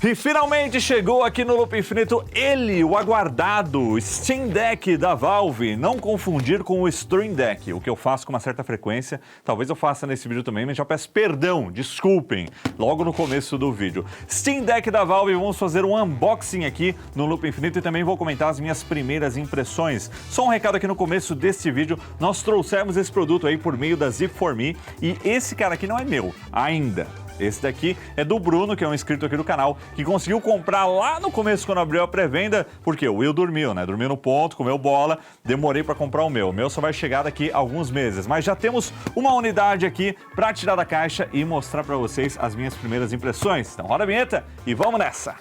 E finalmente chegou aqui no Loop Infinito ele, o aguardado Steam Deck da Valve. Não confundir com o Stream Deck, o que eu faço com uma certa frequência. Talvez eu faça nesse vídeo também, mas já peço perdão, desculpem, logo no começo do vídeo. Steam Deck da Valve, vamos fazer um unboxing aqui no Loop Infinito e também vou comentar as minhas primeiras impressões. Só um recado aqui no começo deste vídeo, nós trouxemos esse produto aí por meio da Zip4Me e esse cara aqui não é meu, ainda. Esse daqui é do Bruno, que é um inscrito aqui do canal, que conseguiu comprar lá no começo quando abriu a pré-venda, porque o Will dormiu, né? Dormiu no ponto, comeu bola, demorei para comprar o meu. O meu só vai chegar daqui a alguns meses, mas já temos uma unidade aqui para tirar da caixa e mostrar para vocês as minhas primeiras impressões. Então roda a vinheta e vamos nessa!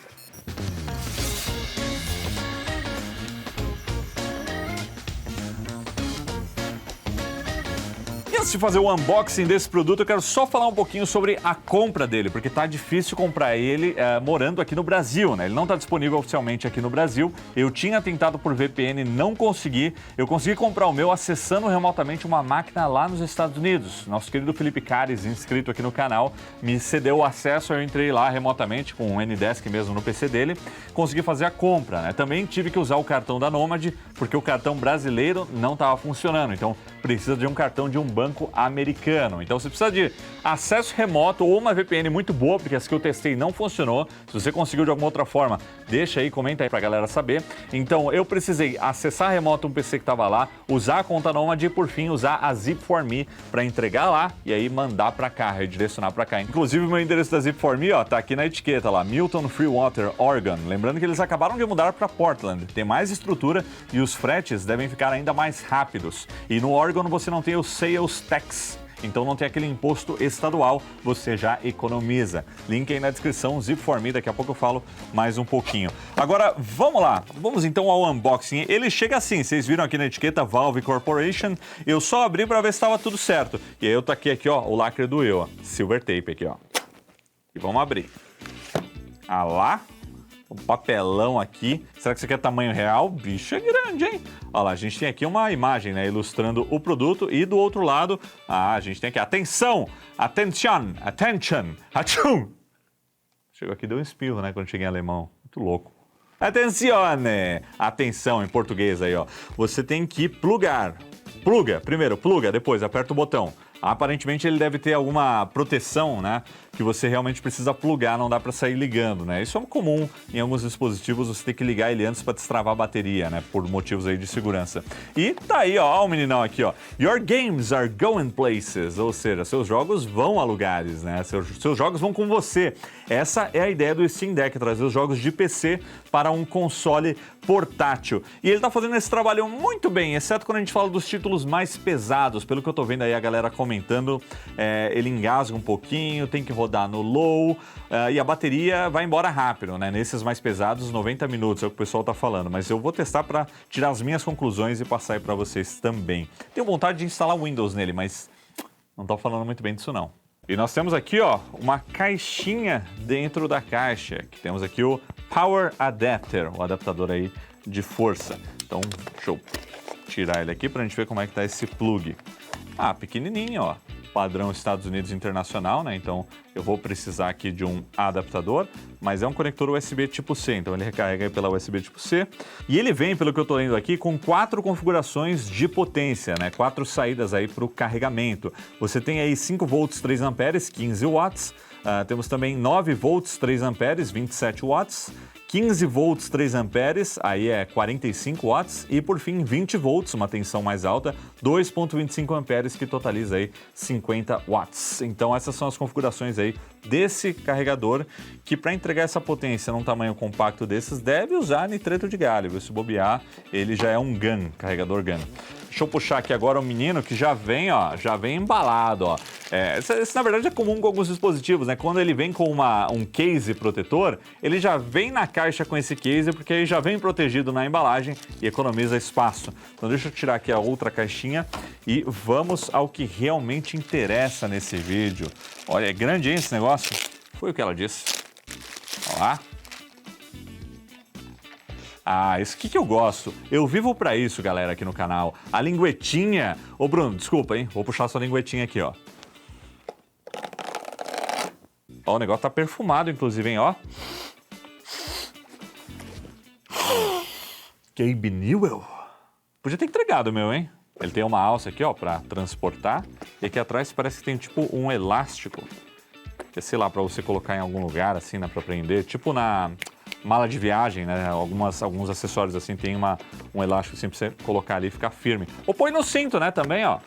Antes de fazer o unboxing desse produto, eu quero só falar um pouquinho sobre a compra dele, porque tá difícil comprar ele morando aqui no Brasil, né? Ele não tá disponível oficialmente aqui no Brasil. Eu tinha tentado por VPN, não consegui. Eu consegui comprar o meu acessando remotamente uma máquina lá nos Estados Unidos. Nosso querido Felipe Cares, inscrito aqui no canal, me cedeu o acesso, eu entrei lá remotamente com o Ndesk mesmo no PC dele, consegui fazer a compra, né? Também tive que usar o cartão da Nomad, porque o cartão brasileiro não estava funcionando, então precisa de um cartão de um banco americano. Então você precisa de acesso remoto ou uma VPN muito boa, porque essa que eu testei não funcionou. Se você conseguiu de alguma outra forma, deixa aí, comenta aí pra galera saber. Então eu precisei acessar remoto um PC que estava lá, usar a conta Nomad e por fim usar a Zip4Me para entregar lá e aí mandar para cá, redirecionar para cá. Inclusive o meu endereço da Zip4Me, ó, tá aqui na etiqueta lá, Milton Freewater, Oregon. Lembrando que eles acabaram de mudar para Portland. Tem mais estrutura e os fretes devem ficar ainda mais rápidos. E no Oregon você não tem o Sales Tax, então não tem aquele imposto estadual, você já economiza. Link aí na descrição, Zip4Me, daqui a pouco eu falo mais um pouquinho. Agora, vamos lá, vamos então ao unboxing. Ele chega assim, vocês viram aqui na etiqueta Valve Corporation, eu só abri para ver se estava tudo certo. E aí eu taquei aqui, ó, o lacre do eu, ó, silver tape aqui, ó. E vamos abrir. Ah lá. Um papelão aqui. Será que isso aqui é tamanho real? Bicho, é grande, hein? Olha lá, a gente tem aqui uma imagem, né, ilustrando o produto e do outro lado, a gente tem aqui, atenção, attention, attention, atchum. Chegou aqui, deu um espirro, né, quando cheguei em alemão. Muito louco. Attenzione, atenção em português aí, ó. Você tem que plugar. Pluga, primeiro pluga, depois aperta o botão. Aparentemente ele deve ter alguma proteção, né, que você realmente precisa plugar, não dá para sair ligando, né? Isso é comum em alguns dispositivos, você tem que ligar ele antes para destravar a bateria, né, por motivos aí de segurança. E tá aí, ó, o meninão aqui, ó. Your games are going places, ou seja, seus jogos vão a lugares, né? Seus jogos vão com você. Essa é a ideia do Steam Deck, trazer os jogos de PC para um console portátil. E ele tá fazendo esse trabalho muito bem, exceto quando a gente fala dos títulos mais pesados. Pelo que eu tô vendo aí a galera comentando, ele engasga um pouquinho, tem que rodar no low, e a bateria vai embora rápido, né? Nesses mais pesados, 90 minutos é o que o pessoal tá falando, mas eu vou testar para tirar as minhas conclusões e passar aí para vocês também. Tenho vontade de instalar Windows nele, mas não tô falando muito bem disso não. E nós temos aqui, ó, uma caixinha dentro da caixa, que temos aqui o Power Adapter, o adaptador aí de força. Então, deixa eu tirar ele aqui pra gente ver como é que tá esse plug. Ah, pequenininho, ó. Padrão Estados Unidos Internacional, né? Então eu vou precisar aqui de um adaptador, mas é um conector USB tipo C, então ele recarrega aí pela USB tipo C. E ele vem, pelo que eu tô lendo aqui, com 4 configurações de potência, né? 4 saídas aí para o carregamento. Você tem aí 5 volts 3 amperes, 15 watts. Temos também 9 volts 3 amperes, 27 watts. 15 volts 3 amperes, aí é 45 watts, e por fim 20 volts, uma tensão mais alta, 2.25 amperes, que totaliza aí 50 watts. Então essas são as configurações aí desse carregador, que para entregar essa potência num tamanho compacto desses, deve usar nitreto de galho, viu? Se bobear, ele já é um GAN, carregador GAN. Deixa eu puxar aqui agora o menino que já vem, ó, já vem embalado, ó. Isso na verdade é comum com alguns dispositivos, né? Quando ele vem com um case protetor, ele já vem na caixa com esse case, porque aí já vem protegido na embalagem e economiza espaço. Então deixa eu tirar aqui a outra caixinha e vamos ao que realmente interessa nesse vídeo. Olha, é grande, hein, esse negócio? Foi o que ela disse. Olha lá. Ah, isso que eu gosto. Eu vivo pra isso, galera, aqui no canal. A linguetinha. Ô, Bruno, desculpa, hein? Vou puxar sua linguetinha aqui, ó. Ó, o negócio tá perfumado, inclusive, hein, ó. Gabe Newell. Podia ter entregado o meu, hein? Ele tem uma alça aqui, ó, pra transportar. E aqui atrás parece que tem tipo um elástico. Que é, sei lá, pra você colocar em algum lugar, assim, né, pra prender. Tipo na mala de viagem, né? Alguns acessórios, assim, tem um elástico assim pra você colocar ali e ficar firme. Ou põe no cinto, né, também, ó.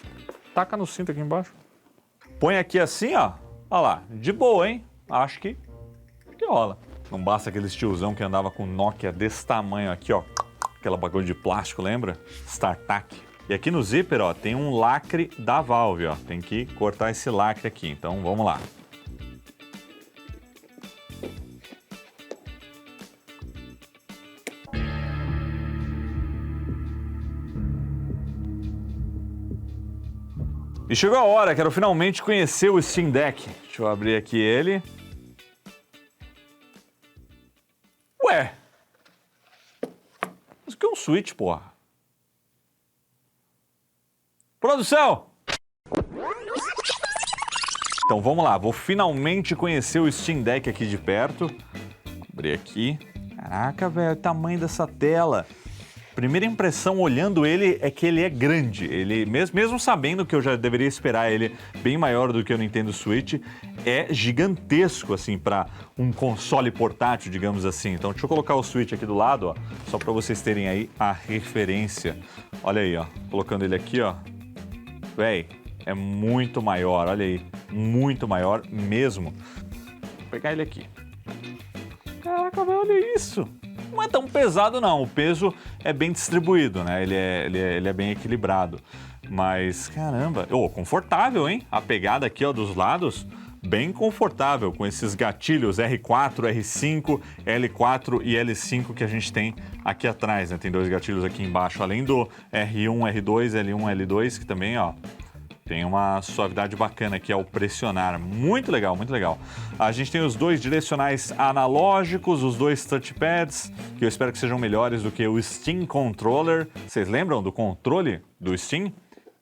Taca no cinto aqui embaixo. Põe aqui assim, ó. Olha lá, de boa, hein? Acho que rola. Não basta aquele tiozão que andava com Nokia desse tamanho aqui, ó. Aquela bagulho de plástico, lembra? StarTAC. E aqui no zíper, ó, tem um lacre da Valve, ó. Tem que cortar esse lacre aqui, então vamos lá. E chegou a hora, quero finalmente conhecer o Steam Deck. Deixa eu abrir aqui ele. Ué! Isso aqui é um Switch, porra. Produção! Então vamos lá, vou finalmente conhecer o Steam Deck aqui de perto. Abrir aqui. Caraca, velho, o tamanho dessa tela. Primeira impressão olhando ele é que ele é grande. Ele, mesmo sabendo que eu já deveria esperar ele bem maior do que o Nintendo Switch, é gigantesco, assim, para um console portátil, digamos assim. Então deixa eu colocar o Switch aqui do lado, ó, só para vocês terem aí a referência. Olha aí, ó, colocando ele aqui, ó. Véi, é muito maior, olha aí, muito maior mesmo. Vou pegar ele aqui. Caraca, velho, olha isso. Não é tão pesado não, o peso é bem distribuído, né? Ele é bem equilibrado. Mas, caramba, confortável, hein? A pegada aqui, ó, dos lados, bem confortável, com esses gatilhos R4, R5, L4 e L5 que a gente tem aqui atrás, né? Tem dois gatilhos aqui embaixo, além do R1, R2, L1, L2, que também, ó, tem uma suavidade bacana aqui ao pressionar. Muito legal, muito legal. A gente tem os dois direcionais analógicos, os dois touchpads, que eu espero que sejam melhores do que o Steam Controller. Vocês lembram do controle do Steam?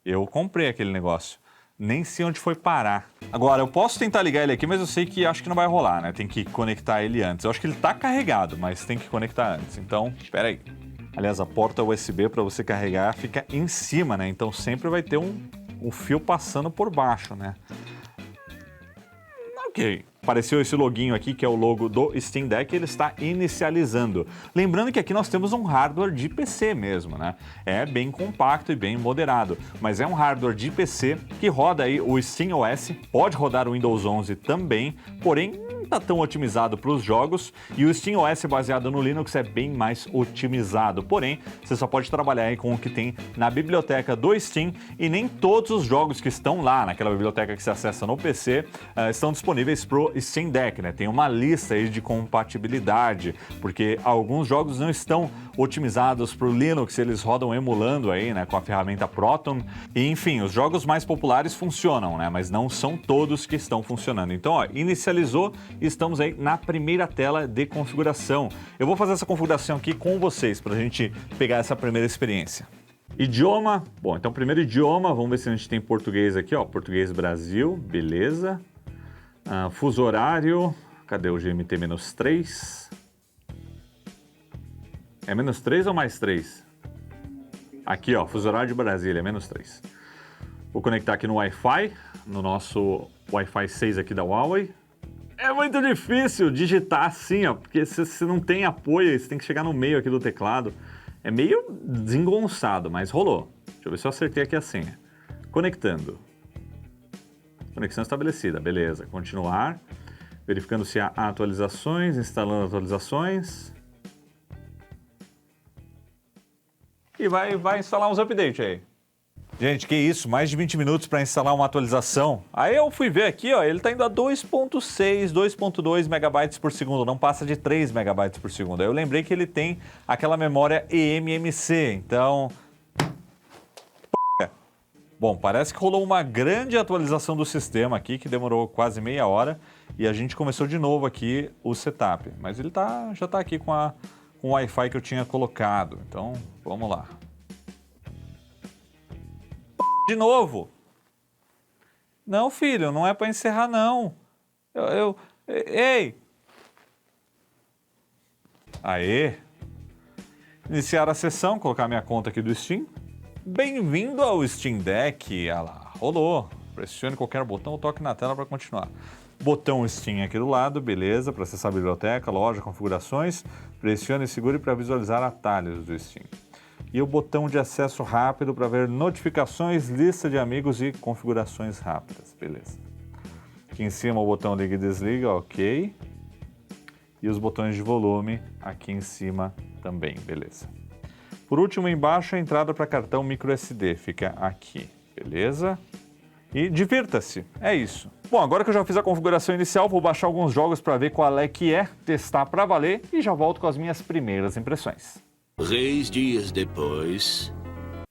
Eu comprei aquele negócio. Nem sei onde foi parar. Agora, eu posso tentar ligar ele aqui, mas eu sei que acho que não vai rolar, né? Tem que conectar ele antes. Eu acho que ele tá carregado, mas tem que conectar antes. Então, espera aí. Aliás, a porta USB para você carregar fica em cima, né? Então sempre vai ter um fio passando por baixo, né? Ok. Apareceu esse loginho aqui, que é o logo do Steam Deck, ele está inicializando. Lembrando que aqui nós temos um hardware de PC mesmo, né? É bem compacto e bem moderado, mas é um hardware de PC que roda aí o SteamOS, pode rodar o Windows 11 também, porém não está tão otimizado para os jogos, e o SteamOS baseado no Linux é bem mais otimizado, porém você só pode trabalhar aí com o que tem na biblioteca do Steam, e nem todos os jogos que estão lá naquela biblioteca que se acessa no PC estão disponíveis para o Steam Deck, né? Tem uma lista aí de compatibilidade, porque alguns jogos não estão otimizados para o Linux, eles rodam emulando aí, né, com a ferramenta Proton, e enfim, os jogos mais populares funcionam, né, mas não são todos que estão funcionando. Então, ó, inicializou e estamos aí na primeira tela de configuração. Eu vou fazer essa configuração aqui com vocês, para a gente pegar essa primeira experiência. Idioma, bom, então primeiro idioma, vamos ver se a gente tem português aqui, ó, português Brasil, beleza. Fuso horário, cadê o GMT-3? É -3 ou mais 3? Aqui, ó, fuso horário de Brasília, é -3. Vou conectar aqui no Wi-Fi, no nosso Wi-Fi 6 aqui da Huawei. É muito difícil digitar assim, ó, porque você não tem apoio, você tem que chegar no meio aqui do teclado. É meio desengonçado, mas rolou. Deixa eu ver se eu acertei aqui a senha. Conectando. Conexão estabelecida, beleza. Continuar. Verificando se há atualizações, instalando atualizações. E vai instalar uns updates aí. Gente, que isso, mais de 20 minutos para instalar uma atualização. Aí eu fui ver aqui, ó, ele tá indo a 2.6, 2.2 megabytes por segundo, não passa de 3 megabytes por segundo. Aí eu lembrei que ele tem aquela memória eMMC, então... Bom, parece que rolou uma grande atualização do sistema aqui, que demorou quase meia hora, e a gente começou de novo aqui o setup. Mas ele já está aqui com o Wi-Fi que eu tinha colocado, então vamos lá. De novo! Não, filho, não é para encerrar, não. Ei! Aê! Iniciar a sessão, colocar minha conta aqui do Steam. Bem-vindo ao Steam Deck. Ah lá, rolou. Pressione qualquer botão ou toque na tela para continuar. Botão Steam aqui do lado, beleza, para acessar a biblioteca, loja, configurações. Pressione e segure para visualizar atalhos do Steam. E o botão de acesso rápido para ver notificações, lista de amigos e configurações rápidas, beleza. Aqui em cima o botão liga e desliga, ok. E os botões de volume aqui em cima também, beleza. Por último, embaixo, a entrada para cartão microSD fica aqui, beleza? E divirta-se, é isso. Bom, agora que eu já fiz a configuração inicial, vou baixar alguns jogos para ver qual é que é, testar para valer e já volto com as minhas primeiras impressões. 3 dias depois...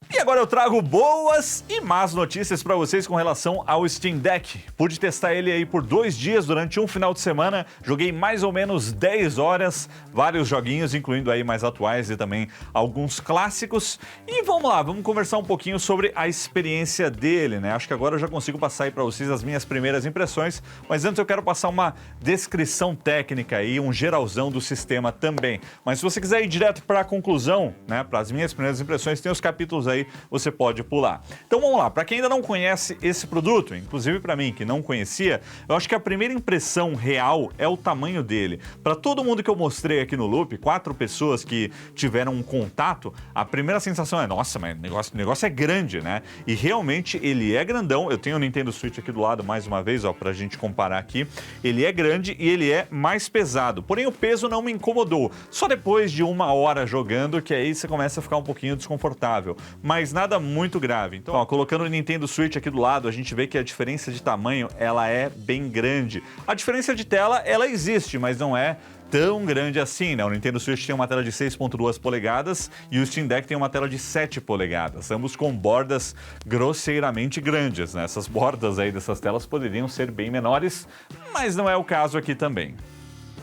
E agora eu trago boas e más notícias para vocês com relação ao Steam Deck. Pude testar ele aí por 2 dias durante um final de semana, joguei mais ou menos 10 horas, vários joguinhos, incluindo aí mais atuais e também alguns clássicos. E vamos lá, vamos conversar um pouquinho sobre a experiência dele, né? Acho que agora eu já consigo passar aí para vocês as minhas primeiras impressões, mas antes eu quero passar uma descrição técnica aí, um geralzão do sistema também. Mas se você quiser ir direto para a conclusão, né, para as minhas primeiras impressões, tem os capítulos aí, você pode pular. Então vamos lá, para quem ainda não conhece esse produto, inclusive para mim que não conhecia, eu acho que a primeira impressão real é o tamanho dele. Para todo mundo que eu mostrei aqui no Loop, 4 pessoas que tiveram um contato, a primeira sensação é, nossa, mas o negócio é grande, né? E realmente ele é grandão. Eu tenho o Nintendo Switch aqui do lado mais uma vez, ó, pra gente comparar aqui. Ele é grande e ele é mais pesado. Porém o peso não me incomodou. Só depois de 1 hora jogando que aí você começa a ficar um pouquinho desconfortável. Mas nada muito grave. Então, ó, colocando o Nintendo Switch aqui do lado, a gente vê que a diferença de tamanho, ela é bem grande. A diferença de tela, ela existe, mas não é tão grande assim, né? O Nintendo Switch tem uma tela de 6.2 polegadas e o Steam Deck tem uma tela de 7 polegadas, ambos com bordas grosseiramente grandes, né? Essas bordas aí dessas telas poderiam ser bem menores, mas não é o caso aqui também.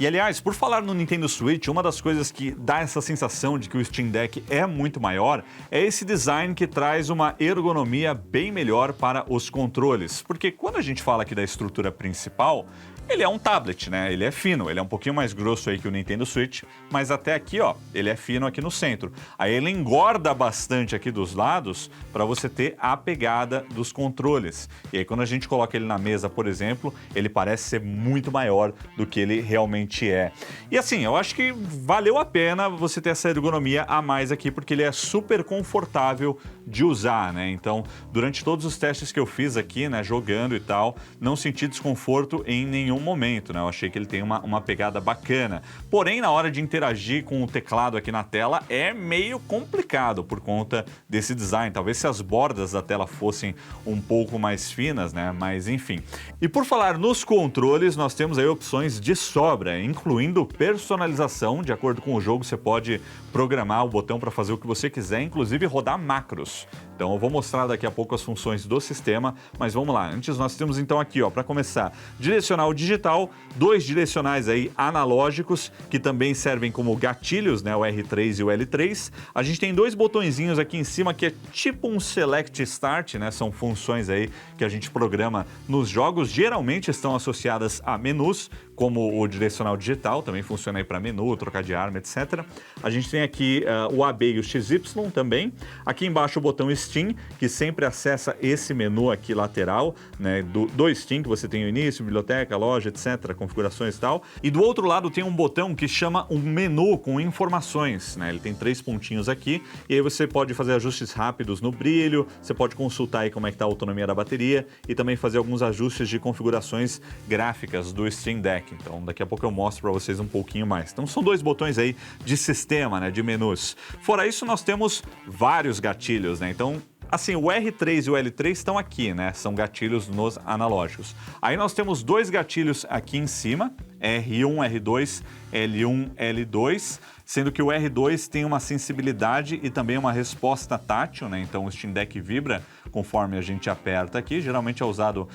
E aliás, por falar no Nintendo Switch, uma das coisas que dá essa sensação de que o Steam Deck é muito maior é esse design que traz uma ergonomia bem melhor para os controles. Porque quando a gente fala aqui da estrutura principal, ele é um tablet, né? Ele é fino, ele é um pouquinho mais grosso aí que o Nintendo Switch, mas até aqui, ó, ele é fino aqui no centro. Aí ele engorda bastante aqui dos lados para você ter a pegada dos controles. E aí quando a gente coloca ele na mesa, por exemplo, ele parece ser muito maior do que ele realmente é. E assim, eu acho que valeu a pena você ter essa ergonomia a mais aqui, porque ele é super confortável de usar, né? Então, durante todos os testes que eu fiz aqui, né, jogando e tal, não senti desconforto em nenhum momento, né? Eu achei que ele tem uma pegada bacana. Porém, na hora de interagir com o teclado aqui na tela, é meio complicado por conta desse design. Talvez se as bordas da tela fossem um pouco mais finas, né? Mas enfim. E por falar nos controles, nós temos aí opções de sobra, incluindo personalização. De acordo com o jogo, você pode programar o botão para fazer o que você quiser, inclusive rodar macros. Então eu vou mostrar daqui a pouco as funções do sistema, mas vamos lá. Antes nós temos então aqui, ó, para começar, direcional digital, 2 direcionais aí analógicos que também servem como gatilhos, né, o R3 e o L3. A gente tem 2 botõezinhos aqui em cima que é tipo um Select Start, né? São funções aí que a gente programa nos jogos, geralmente estão associadas a menus, como o direcional digital, também funciona aí para menu, trocar de arma, etc. A gente tem aqui o AB e o XY também. Aqui embaixo o botão Steam, que sempre acessa esse menu aqui lateral, né, do Steam, que você tem o início, biblioteca, loja, etc, configurações e tal. E do outro lado tem um botão que chama um menu com informações, né? Ele tem 3 pontinhos aqui, e aí você pode fazer ajustes rápidos no brilho, você pode consultar aí como é que tá a autonomia da bateria e também fazer alguns ajustes de configurações gráficas do Steam Deck. Então daqui a pouco eu mostro para vocês um pouquinho mais. Então são 2 botões aí de sistema, né, de menus. Fora isso, nós temos vários gatilhos, né? Então, assim, o R3 e o L3 estão aqui, né? São gatilhos nos analógicos. Aí nós temos 2 gatilhos aqui em cima, R1, R2, L1, L2, sendo que o R2 tem uma sensibilidade e também uma resposta tátil, né? Então o Steam Deck vibra conforme a gente aperta aqui. Geralmente é usado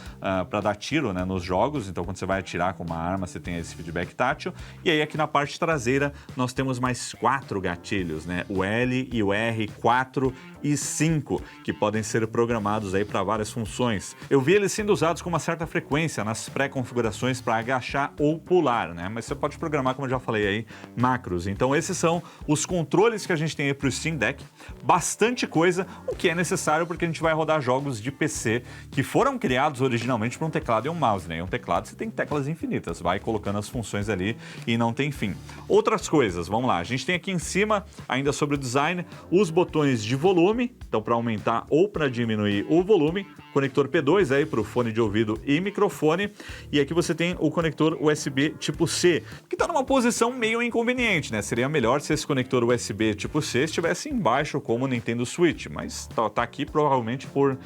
para dar tiro, né, nos jogos, então quando você vai atirar com uma arma você tem esse feedback tátil. E aí aqui na parte traseira nós temos mais 4 gatilhos, né, o L e o R, 4 e 5, que podem ser programados aí para várias funções. Eu vi eles sendo usados com uma certa frequência nas pré-configurações para agachar ou pular, né? Mas você pode programar, como eu já falei aí, macros. Então esses são os controles que a gente tem aí para o Steam Deck. Bastante coisa, o que é necessário porque a gente vai rodar jogos de PC que foram criados originalmente para um teclado e um mouse, né? E um teclado você tem teclas infinitas, vai colocando as funções ali e não tem fim. Outras coisas, vamos lá. A gente tem aqui em cima, ainda sobre o design, os botões de volume, então para aumentar ou para diminuir o volume, conector P2 aí para o fone de ouvido e microfone, e aqui você tem o conector USB tipo C, que está numa posição meio inconveniente, né? Seria melhor se esse conector USB tipo C estivesse embaixo como o Nintendo Switch, mas tá aqui provavelmente por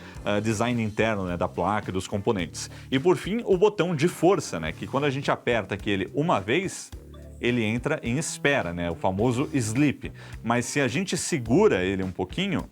design interno, né, da placa e dos componentes. E por fim, o botão de força, né, que quando a gente aperta aqui ele uma vez, ele entra em espera, né, o famoso sleep. Mas se a gente segura ele um pouquinho,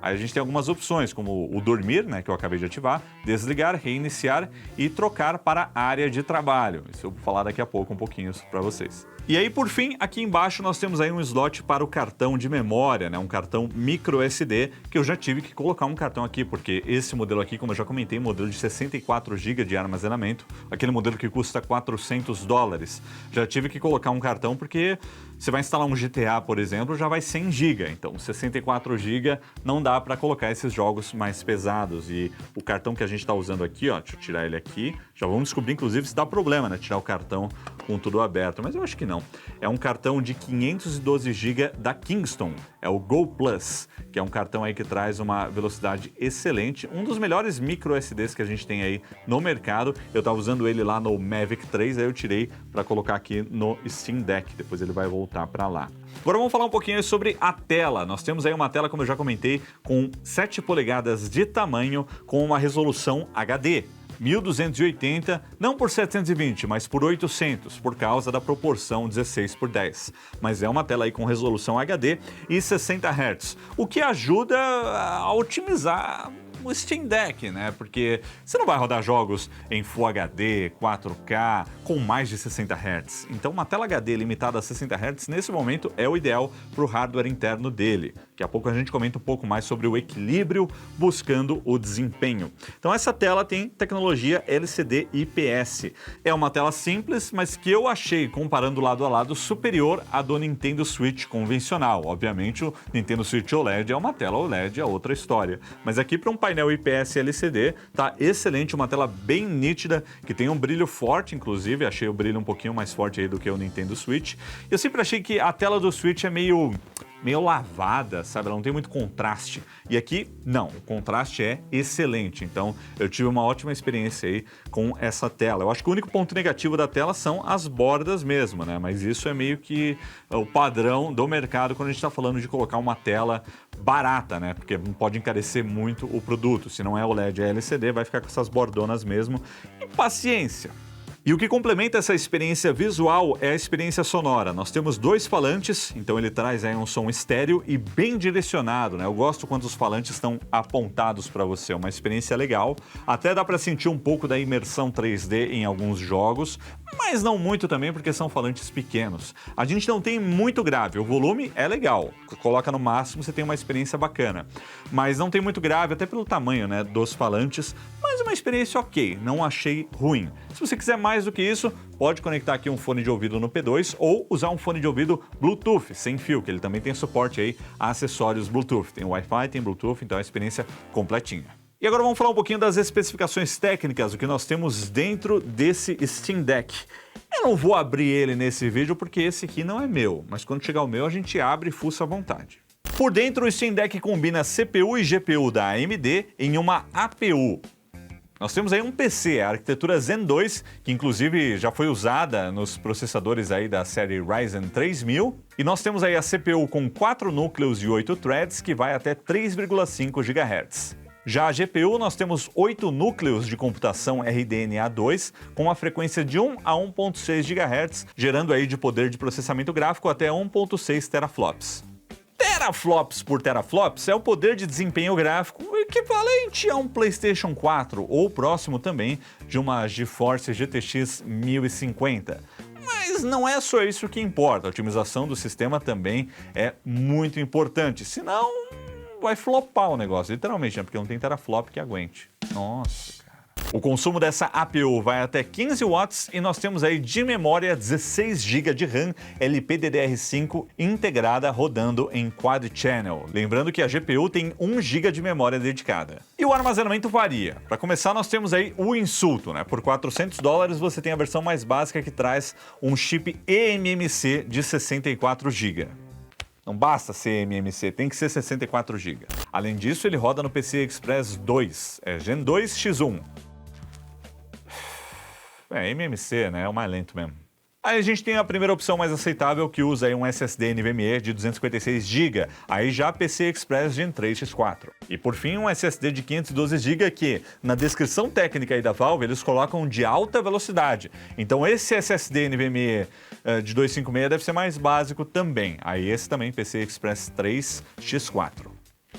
aí a gente tem algumas opções, como o dormir, né, que eu acabei de ativar, desligar, reiniciar e trocar para a área de trabalho. Isso eu vou falar daqui a pouco um pouquinho para vocês. E aí, por fim, aqui embaixo nós temos aí um slot para o cartão de memória, né? Um cartão micro SD, que eu já tive que colocar um cartão aqui, porque esse modelo aqui, como eu já comentei, modelo de 64 GB de armazenamento, aquele modelo que custa $400. Já tive que colocar um cartão porque você vai instalar um GTA, por exemplo, já vai 100 GB, então 64 GB não dá para colocar esses jogos mais pesados. E o cartão que a gente está usando aqui, ó, deixa eu tirar ele aqui, já vamos descobrir inclusive se dá problema, né, tirar o cartão com tudo aberto, mas eu acho que não. É um cartão de 512 GB da Kingston, é o Go Plus, que é um cartão aí que traz uma velocidade excelente, um dos melhores micro SDs que a gente tem aí no mercado. Eu estava usando ele lá no Mavic 3, aí eu tirei para colocar aqui no Steam Deck, depois ele vai voltar para lá. Agora vamos falar um pouquinho sobre a tela. Nós temos aí uma tela, como eu já comentei, com 7 polegadas de tamanho, com uma resolução HD. 1280, não por 720, mas por 800, por causa da proporção 16:10. Mas é uma tela aí com resolução HD e 60 Hz, o que ajuda a otimizar o Steam Deck, né? Porque você não vai rodar jogos em Full HD, 4K, com mais de 60 Hz. Então uma tela HD limitada a 60 Hz, nesse momento, é o ideal para o hardware interno dele. Daqui a pouco a gente comenta um pouco mais sobre o equilíbrio buscando o desempenho. Então essa tela tem tecnologia LCD IPS. É uma tela simples, mas que eu achei, comparando lado a lado, superior à do Nintendo Switch convencional. Obviamente o Nintendo Switch OLED é uma tela OLED, é outra história. Mas aqui para um painel IPS LCD tá excelente, uma tela bem nítida, que tem um brilho forte, inclusive, achei o brilho um pouquinho mais forte aí do que o Nintendo Switch. Eu sempre achei que a tela do Switch é meio lavada, sabe? Ela não tem muito contraste. E aqui, não, o contraste é excelente. Então, eu tive uma ótima experiência aí com essa tela. Eu acho que o único ponto negativo da tela são as bordas mesmo, né? Mas isso é meio que o padrão do mercado quando a gente está falando de colocar uma tela barata, né? Porque não pode encarecer muito o produto. Se não é OLED, é LCD, vai ficar com essas bordonas mesmo. E paciência! E o que complementa essa experiência visual é a experiência sonora. Nós temos 2 falantes, então ele traz aí um som estéreo e bem direcionado, né? Eu gosto quando os falantes estão apontados para você, uma experiência legal. Até dá para sentir um pouco da imersão 3D em alguns jogos, mas não muito também porque são falantes pequenos. A gente não tem muito grave, o volume é legal, coloca no máximo, você tem uma experiência bacana. Mas não tem muito grave, até pelo tamanho, né, dos falantes, mas uma experiência ok, não achei ruim. Se você quiser mais do que isso, pode conectar aqui um fone de ouvido no P2 ou usar um fone de ouvido Bluetooth, sem fio, que ele também tem suporte aí a acessórios Bluetooth. Tem Wi-Fi, tem Bluetooth, então é a experiência completinha. E agora vamos falar um pouquinho das especificações técnicas, o que nós temos dentro desse Steam Deck. Eu não vou abrir ele nesse vídeo porque esse aqui não é meu, mas quando chegar o meu a gente abre e fuça à vontade. Por dentro o Steam Deck combina CPU e GPU da AMD em uma APU. Nós temos aí um PC, a arquitetura Zen 2, que inclusive já foi usada nos processadores aí da série Ryzen 3000. E nós temos aí a CPU com 4 núcleos e 8 threads, que vai até 3,5 GHz. Já a GPU, nós temos 8 núcleos de computação RDNA2, com uma frequência de 1 a 1,6 GHz, gerando aí de poder de processamento gráfico até 1,6 teraflops. teraflops por teraflops é o poder de desempenho gráfico equivalente a um PlayStation 4 ou próximo também de uma GeForce GTX 1050. Mas não é só isso que importa, a otimização do sistema também é muito importante, senão vai flopar o negócio, literalmente, né? Porque não tem teraflop que aguente. Nossa, cara. O consumo dessa APU vai até 15 watts e nós temos aí de memória 16 GB de RAM LPDDR5 integrada rodando em Quad Channel. Lembrando que a GPU tem 1 GB de memória dedicada. E o armazenamento varia. Para começar, nós temos aí o insulto, né? Por $400 você tem a versão mais básica que traz um chip eMMC de 64 GB. Não basta ser eMMC, tem que ser 64 GB. Além disso, ele roda no PCI Express 2, Gen 2 X1. eMMC, né? É o mais lento mesmo. Aí a gente tem a primeira opção mais aceitável, que usa aí um SSD NVMe de 256 GB, aí já PCI Express Gen 3 X4. E por fim, um SSD de 512 GB que, na descrição técnica aí da Valve, eles colocam de alta velocidade. Então esse SSD NVMe de 256 deve ser mais básico também. Aí esse também, PCI Express 3 X4.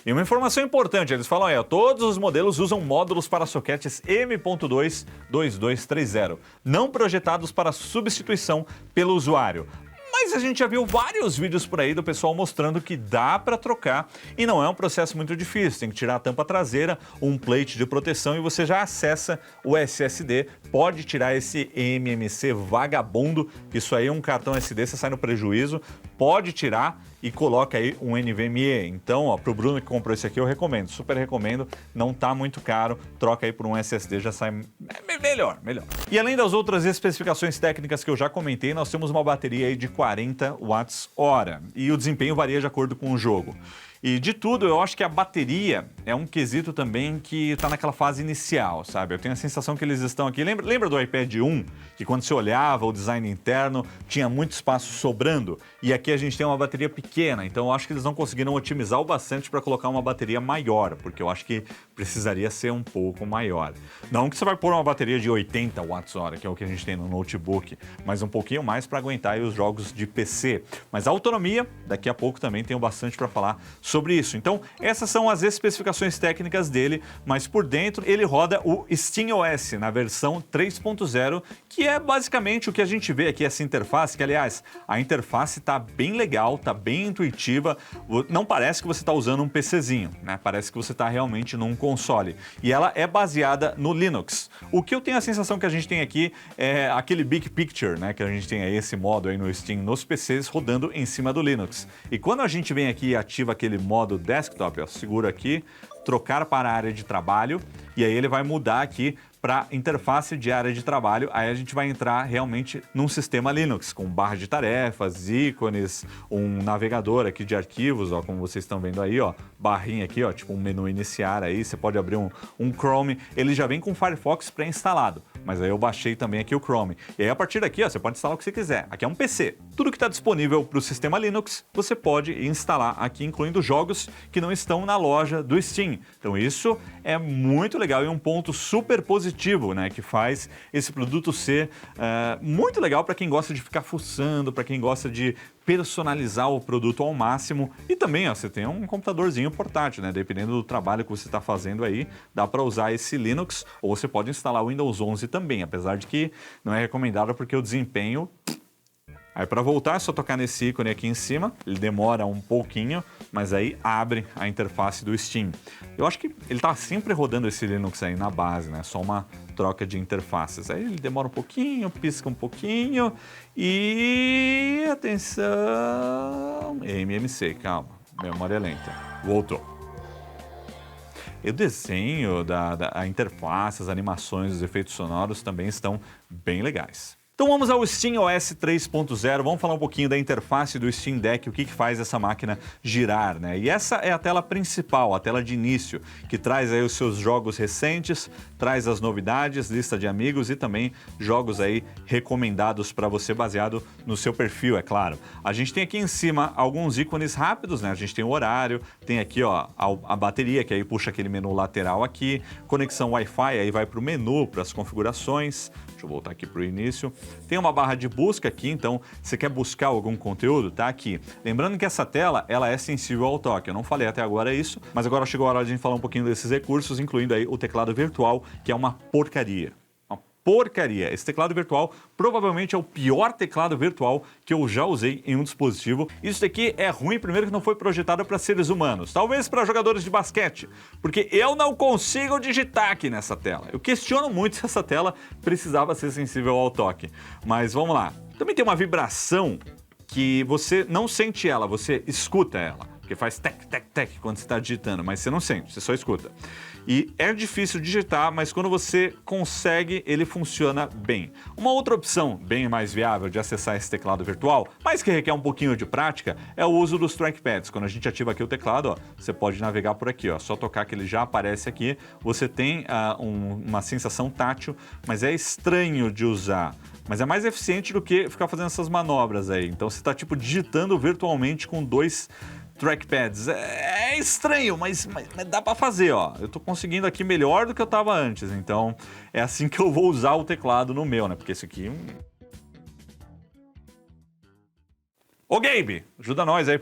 E uma informação importante, eles falam todos os modelos usam módulos para soquetes M.2 2230, não projetados para substituição pelo usuário. Mas a gente já viu vários vídeos por aí do pessoal mostrando que dá para trocar e não é um processo muito difícil. Tem que tirar a tampa traseira, um plate de proteção e você já acessa o SSD. Pode tirar esse eMMC vagabundo, isso aí é um cartão SD, você sai no prejuízo. Pode tirar e coloca aí um NVMe. Então, pro Bruno que comprou esse aqui, eu recomendo, super recomendo. Não tá muito caro, troca aí por um SSD, já sai melhor. E além das outras especificações técnicas que eu já comentei, nós temos uma bateria aí de 40 watts-hora. E o desempenho varia de acordo com o jogo. E de tudo, eu acho que a bateria é um quesito também que está naquela fase inicial, sabe? Eu tenho a sensação que eles estão aqui... Lembra do iPad 1? Que quando você olhava o design interno, tinha muito espaço sobrando? E aqui a gente tem uma bateria pequena, então eu acho que eles não conseguiram otimizar o bastante para colocar uma bateria maior, porque eu acho que precisaria ser um pouco maior. Não que você vai pôr uma bateria de 80 watts-hora, que é o que a gente tem no notebook, mas um pouquinho mais para aguentar aí os jogos de PC. Mas a autonomia, daqui a pouco também tenho bastante para falar sobre isso. Então, essas são as especificações técnicas dele, mas por dentro ele roda o SteamOS na versão 3.0, que é basicamente o que a gente vê aqui, essa interface, que aliás, a interface tá bem legal, tá bem intuitiva, não parece que você está usando um PCzinho, né? Parece que você está realmente num console. E ela é baseada no Linux. O que eu tenho a sensação que a gente tem aqui é aquele Big Picture, né? Que a gente tem aí esse modo aí no Steam, nos PCs, rodando em cima do Linux. E quando a gente vem aqui e ativa aquele modo desktop, ó, segura aqui, trocar para a área de trabalho, e aí ele vai mudar aqui para interface de área de trabalho. Aí a gente vai entrar realmente num sistema Linux, com barra de tarefas, ícones, um navegador aqui de arquivos, ó, como vocês estão vendo aí, ó, barrinha aqui, ó, tipo um menu iniciar aí, você pode abrir um Chrome, ele já vem com o Firefox pré-instalado, mas aí eu baixei também aqui o Chrome. E aí a partir daqui, ó, você pode instalar o que você quiser. Aqui é um PC. Tudo que está disponível para o sistema Linux, você pode instalar aqui, incluindo jogos que não estão na loja do Steam. Então isso é muito legal e um ponto super positivo, né, que faz esse produto ser muito legal para quem gosta de ficar fuçando, para quem gosta de personalizar o produto ao máximo. E também, ó, você tem um computadorzinho portátil, né? Dependendo do trabalho que você está fazendo aí, dá para usar esse Linux, ou você pode instalar o Windows 11 também, apesar de que não é recomendado porque o desempenho... Aí para voltar é só tocar nesse ícone aqui em cima, ele demora um pouquinho, mas aí abre a interface do Steam. Eu acho que ele tá sempre rodando esse Linux aí na base, né? Só uma troca de interfaces. Aí ele demora um pouquinho, pisca um pouquinho e... atenção... eMMC, calma, memória lenta. Voltou. E o desenho a interface, as animações, os efeitos sonoros também estão bem legais. Então vamos ao SteamOS 3.0, vamos falar um pouquinho da interface do Steam Deck, o que faz essa máquina girar, né? E essa é a tela principal, a tela de início, que traz aí os seus jogos recentes, traz as novidades, lista de amigos e também jogos aí recomendados para você baseado no seu perfil, é claro. A gente tem aqui em cima alguns ícones rápidos, né? A gente tem o horário, tem aqui ó, a bateria, que aí puxa aquele menu lateral aqui, conexão Wi-Fi, aí vai para o menu, para as configurações. Deixa eu voltar aqui para o início. Tem uma barra de busca aqui, então você quer buscar algum conteúdo, tá aqui. Lembrando que essa tela, ela é sensível ao toque. Eu não falei até agora isso, mas agora chegou a hora de a gente falar um pouquinho desses recursos, incluindo aí o teclado virtual, que é uma porcaria. Porcaria. Esse teclado virtual provavelmente é o pior teclado virtual que eu já usei em um dispositivo. Isso daqui é ruim, primeiro que não foi projetado para seres humanos, talvez para jogadores de basquete, porque eu não consigo digitar aqui nessa tela. Eu questiono muito se essa tela precisava ser sensível ao toque, mas vamos lá. Também tem uma vibração que você não sente ela, você escuta ela, porque faz tec, tec, tec quando você está digitando, mas você não sente, você só escuta. E é difícil digitar, mas quando você consegue, ele funciona bem. Uma outra opção bem mais viável de acessar esse teclado virtual, mas que requer um pouquinho de prática, é o uso dos trackpads. Quando a gente ativa aqui o teclado, ó, você pode navegar por aqui, ó, só tocar que ele já aparece aqui. Você tem uma sensação tátil, mas é estranho de usar. Mas é mais eficiente do que ficar fazendo essas manobras aí. Então você está tipo digitando virtualmente com 2 trackpads. É estranho, mas dá pra fazer, ó. Eu tô conseguindo aqui melhor do que eu tava antes, então é assim que eu vou usar o teclado no meu, né? Porque esse aqui... Ô, Gabe, ajuda nós aí.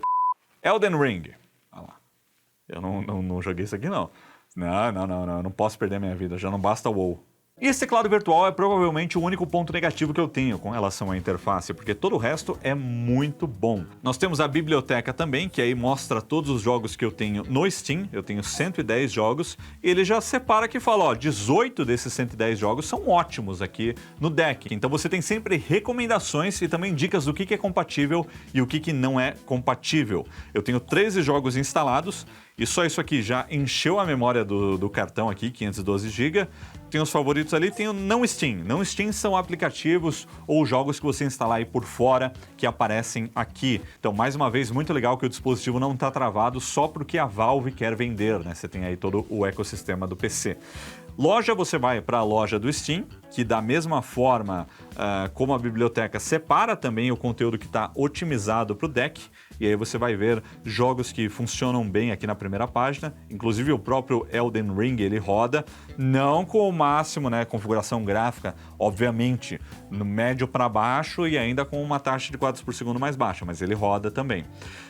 Elden Ring. Olha lá. Eu não joguei isso aqui, não. Não posso perder minha vida, já não basta o WoW. E esse teclado virtual é provavelmente o único ponto negativo que eu tenho com relação à interface, porque todo o resto é muito bom. Nós temos a biblioteca também, que aí mostra todos os jogos que eu tenho no Steam. Eu tenho 110 jogos, e ele já separa aqui e fala, ó, 18 desses 110 jogos são ótimos aqui no deck. Então você tem sempre recomendações e também dicas do que é compatível e o que não é compatível. Eu tenho 13 jogos instalados, e só isso aqui já encheu a memória do cartão aqui, 512 GB. Tem os favoritos ali, tem o não Steam. Não Steam são aplicativos ou jogos que você instalar aí por fora que aparecem aqui. Então, mais uma vez, muito legal que o dispositivo não está travado só porque a Valve quer vender, né? Você tem aí todo o ecossistema do PC. Loja, você vai para a loja do Steam, que da mesma forma como a biblioteca separa também o conteúdo que está otimizado para o deck, e aí você vai ver jogos que funcionam bem aqui na primeira página, inclusive o próprio Elden Ring ele roda, não com o máximo, né, configuração gráfica, obviamente, no médio para baixo e ainda com uma taxa de quadros por segundo mais baixa, mas ele roda também.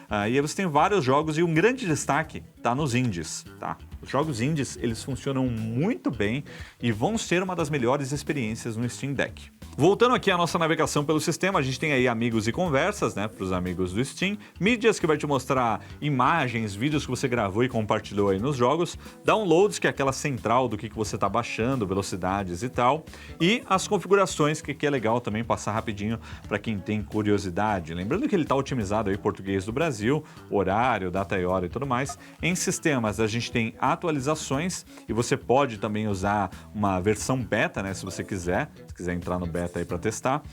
E aí você tem vários jogos e um grande destaque está nos indies, tá? Os jogos indies, eles funcionam muito bem e vão ser uma das melhores experiências no Steam Deck. Voltando aqui à nossa navegação pelo sistema, a gente tem aí amigos e conversas, né, para os amigos do Steam, mídias que vai te mostrar imagens, vídeos que você gravou e compartilhou aí nos jogos, downloads, que é aquela central do que você está baixando, velocidades e tal, e as configurações, que é legal também passar rapidinho para quem tem curiosidade. Lembrando que ele está otimizado aí em português do Brasil, horário, data e hora e tudo mais. Em sistemas a gente tem atualizações e você pode também usar uma versão beta, né, se você quiser entrar no beta aí para testar.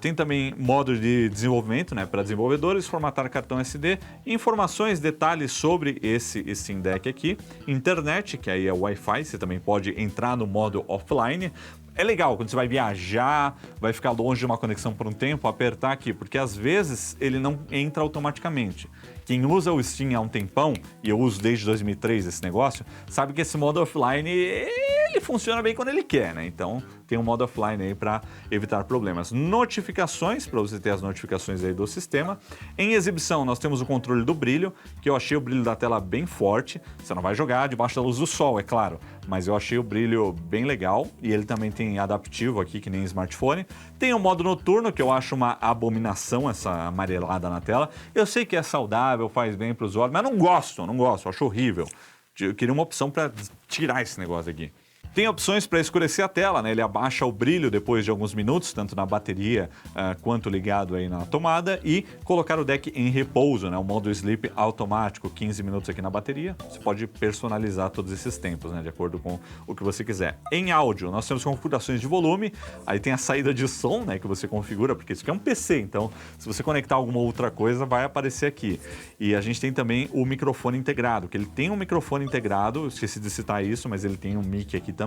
Tem também modo de desenvolvimento, né, para desenvolvedores, formatar cartão SD, informações, detalhes sobre esse Steam Deck aqui, internet, que aí é Wi-Fi, você também pode entrar no modo offline. É legal, quando você vai viajar, vai ficar longe de uma conexão por um tempo, apertar aqui, porque às vezes ele não entra automaticamente. Quem usa o Steam há um tempão, e eu uso desde 2003 esse negócio, sabe que esse modo offline, ele funciona bem quando ele quer, né? Então tem um modo offline aí para evitar problemas. Notificações, para você ter as notificações aí do sistema. Em exibição, nós temos o controle do brilho, que eu achei o brilho da tela bem forte. Você não vai jogar debaixo da luz do sol, é claro, mas eu achei o brilho bem legal, e ele também tem adaptivo aqui, que nem smartphone. Tem o modo noturno, que eu acho uma abominação, essa amarelada na tela. Eu sei que é saudável, faz bem para os olhos, mas não gosto, acho horrível. Eu queria uma opção para tirar esse negócio aqui. Tem opções para escurecer a tela, né? Ele abaixa o brilho depois de alguns minutos, tanto na bateria quanto ligado aí na tomada, e colocar o deck em repouso, né? O modo sleep automático, 15 minutos aqui na bateria. Você pode personalizar todos esses tempos, né? De acordo com o que você quiser. Em áudio, nós temos configurações de volume, aí tem a saída de som, né? Que você configura, porque isso aqui é um PC, então se você conectar alguma outra coisa, vai aparecer aqui. E a gente tem também o microfone integrado, que ele tem um microfone integrado, esqueci de citar isso, mas ele tem um mic aqui também,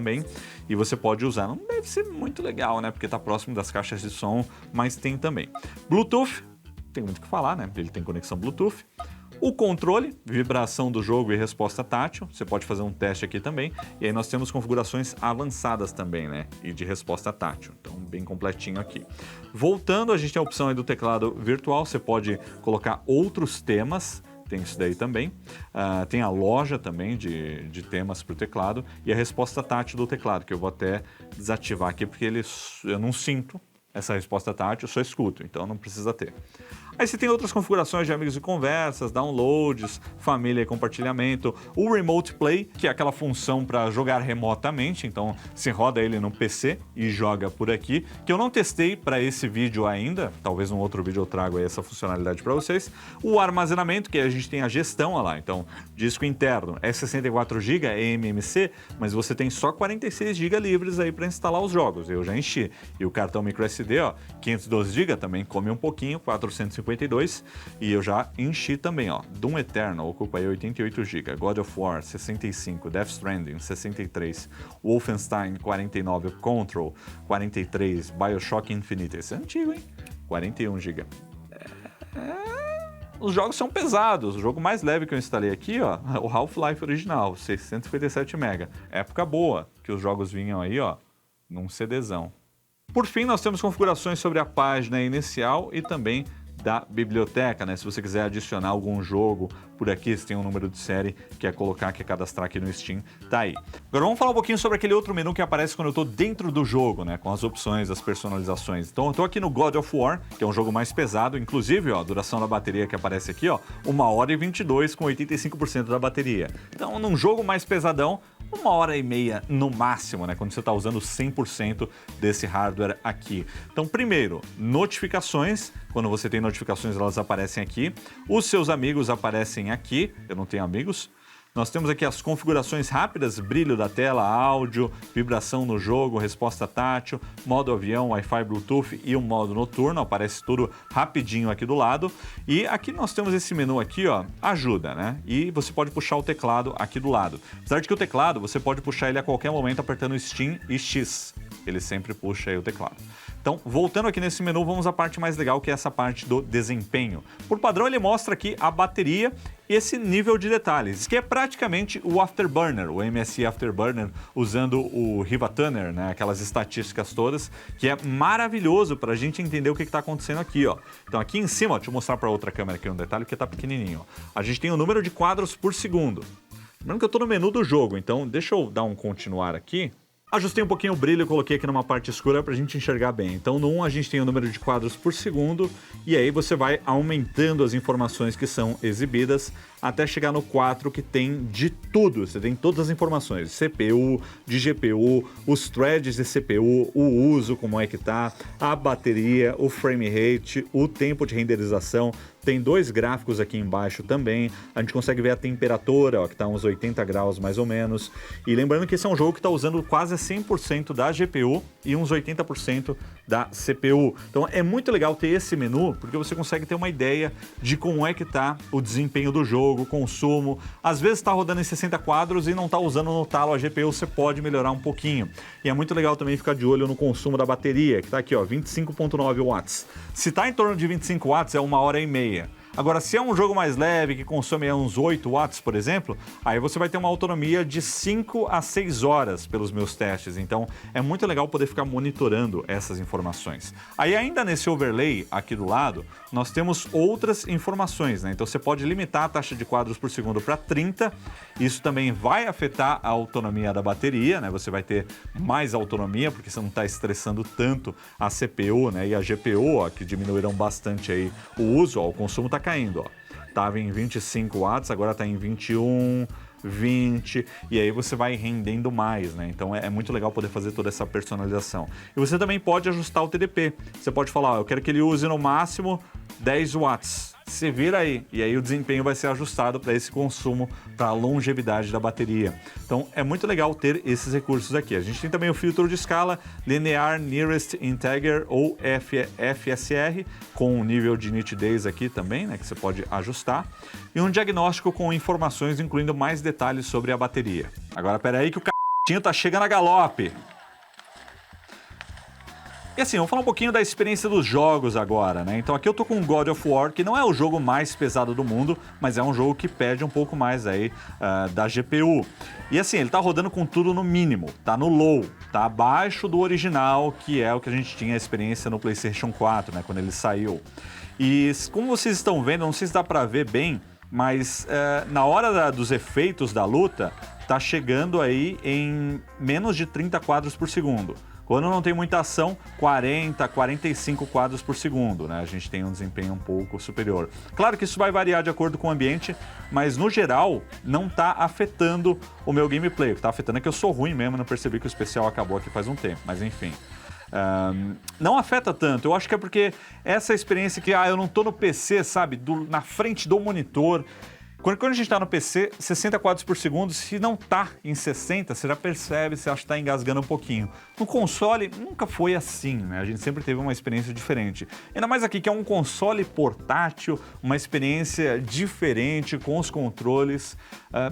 e você pode usar. Não deve ser muito legal, né? Porque tá próximo das caixas de som, mas tem também. Bluetooth, tem muito o que falar, né? Ele tem conexão Bluetooth. O controle, vibração do jogo e resposta tátil, você pode fazer um teste aqui também. E aí nós temos configurações avançadas também, né? E de resposta tátil, então bem completinho aqui. Voltando, a gente tem a opção aí do teclado virtual, você pode colocar outros temas, tem isso daí também. Tem a loja também de temas para o teclado e a resposta tátil do teclado, que eu vou até desativar aqui porque eu não sinto essa resposta tátil, eu só escuto, então não precisa ter. Aí você tem outras configurações de amigos e conversas, downloads, família e compartilhamento, o Remote Play, que é aquela função para jogar remotamente, então você roda ele no PC e joga por aqui, que eu não testei para esse vídeo ainda, talvez num outro vídeo eu trago aí essa funcionalidade para vocês. O armazenamento, que a gente tem a gestão, olha lá, então disco interno é 64 GB, é eMMC, mas você tem só 46 GB livres aí para instalar os jogos, eu já enchi. E o cartão microSD, ó, 512 GB também come um pouquinho, 452, e eu já enchi também, ó. Doom Eternal ocupa aí 88 GB, God of War 65, Death Stranding 63, Wolfenstein 49, Control 43, BioShock Infinite, esse é antigo, hein? 41 GB. Os jogos são pesados, o jogo mais leve que eu instalei aqui, ó, o Half-Life original, 657 MB. Época boa, que os jogos vinham aí, ó, num CDzão. Por fim, nós temos configurações sobre a página inicial e também da biblioteca, né? Se você quiser adicionar algum jogo por aqui, você tem um número de série que é colocar, que é cadastrar aqui no Steam, tá aí. Agora vamos falar um pouquinho sobre aquele outro menu que aparece quando eu tô dentro do jogo, né? Com as opções, as personalizações. Então eu tô aqui no God of War, que é um jogo mais pesado, inclusive, ó, a duração da bateria que aparece aqui, ó, 1h22 com 85% da bateria. Então, num jogo mais pesadão, 1h30 no máximo, né? Quando você está usando 100% desse hardware aqui. Então, primeiro, notificações. Quando você tem notificações, elas aparecem aqui. Os seus amigos aparecem aqui. Eu não tenho amigos. Nós temos aqui as configurações rápidas, brilho da tela, áudio, vibração no jogo, resposta tátil, modo avião, Wi-Fi, Bluetooth e um modo noturno, aparece tudo rapidinho aqui do lado. E aqui nós temos esse menu aqui, ó, ajuda, né? E você pode puxar o teclado aqui do lado. Apesar de que o teclado, você pode puxar ele a qualquer momento apertando Steam e X. Ele sempre puxa aí o teclado. Então, voltando aqui nesse menu, vamos à parte mais legal, que é essa parte do desempenho. Por padrão, ele mostra aqui a bateria e esse nível de detalhes, que é praticamente o Afterburner, o MSI Afterburner, usando o Riva Tuner, né, aquelas estatísticas todas, que é maravilhoso para a gente entender o que está acontecendo aqui, ó. Então, aqui em cima, ó, deixa eu mostrar para outra câmera aqui um detalhe, porque está pequenininho, ó. A gente tem o número de quadros por segundo. Lembrando que eu estou no menu do jogo, então deixa eu dar um continuar aqui. Ajustei um pouquinho o brilho, coloquei aqui numa parte escura pra gente enxergar bem. Então no 1 a gente tem o número de quadros por segundo e aí você vai aumentando as informações que são exibidas até chegar no 4 que tem de tudo. Você tem todas as informações, CPU, de GPU, os threads de CPU, o uso, como é que tá, a bateria, o frame rate, o tempo de renderização. Tem dois gráficos aqui embaixo também. A gente consegue ver a temperatura, ó, que está uns 80 graus mais ou menos. E lembrando que esse é um jogo que está usando quase 100% da GPU e uns 80% da CPU. Então é muito legal ter esse menu, porque você consegue ter uma ideia de como é que está o desempenho do jogo, o consumo. Às vezes está rodando em 60 quadros e não está usando no talo a GPU, você pode melhorar um pouquinho. E é muito legal também ficar de olho no consumo da bateria, que está aqui, ó, 25.9 watts. Se está em torno de 25 watts, é 1h30. Agora, se é um jogo mais leve, que consome uns 8 watts, por exemplo, aí você vai ter uma autonomia de 5 a 6 horas pelos meus testes. Então, é muito legal poder ficar monitorando essas informações. Aí, ainda nesse overlay aqui do lado, nós temos outras informações, né? Então, você pode limitar a taxa de quadros por segundo para 30. Isso também vai afetar a autonomia da bateria, né? Você vai ter mais autonomia, porque você não está estressando tanto a CPU, né? E a GPU, ó, que diminuíram bastante aí o uso, ó, o consumo está caindo, ó. Tava em 25 watts, agora está em 21, 20, e aí você vai rendendo mais, né? Então é muito legal poder fazer toda essa personalização. E você também pode ajustar o TDP. Você pode falar, ó, eu quero que ele use no máximo 10 watts. Se vira aí, e aí o desempenho vai ser ajustado para esse consumo, para a longevidade da bateria. Então é muito legal ter esses recursos aqui. A gente tem também o filtro de escala, Linear Nearest Integer ou FSR, com um nível de nitidez aqui também, né, que você pode ajustar. E um diagnóstico com informações, incluindo mais detalhes sobre a bateria. Agora pera aí que o c************** tá chegando a galope. E assim, vamos falar um pouquinho da experiência dos jogos agora, né? Então aqui eu tô com God of War, que não é o jogo mais pesado do mundo, mas é um jogo que pede um pouco mais aí da GPU. E assim, ele tá rodando com tudo no mínimo, tá no low, tá abaixo do original, que é o que a gente tinha a experiência no PlayStation 4, né? Quando ele saiu. E como vocês estão vendo, não sei se dá pra ver bem, mas na hora dos efeitos da luta, tá chegando aí em menos de 30 quadros por segundo. Quando não tem muita ação, 40, 45 quadros por segundo, né? A gente tem um desempenho um pouco superior. Claro que isso vai variar de acordo com o ambiente, mas no geral não está afetando o meu gameplay. O que está afetando é que eu sou ruim mesmo, não percebi que o especial acabou aqui faz um tempo, mas enfim. Não afeta tanto, eu acho que é porque essa experiência que eu não tô no PC, sabe, na frente do monitor. Quando a gente está no PC, 60 quadros por segundo, se não tá em 60, você já percebe, você acha que tá engasgando um pouquinho. No console, nunca foi assim, né? A gente sempre teve uma experiência diferente. Ainda mais aqui, que é um console portátil, uma experiência diferente com os controles.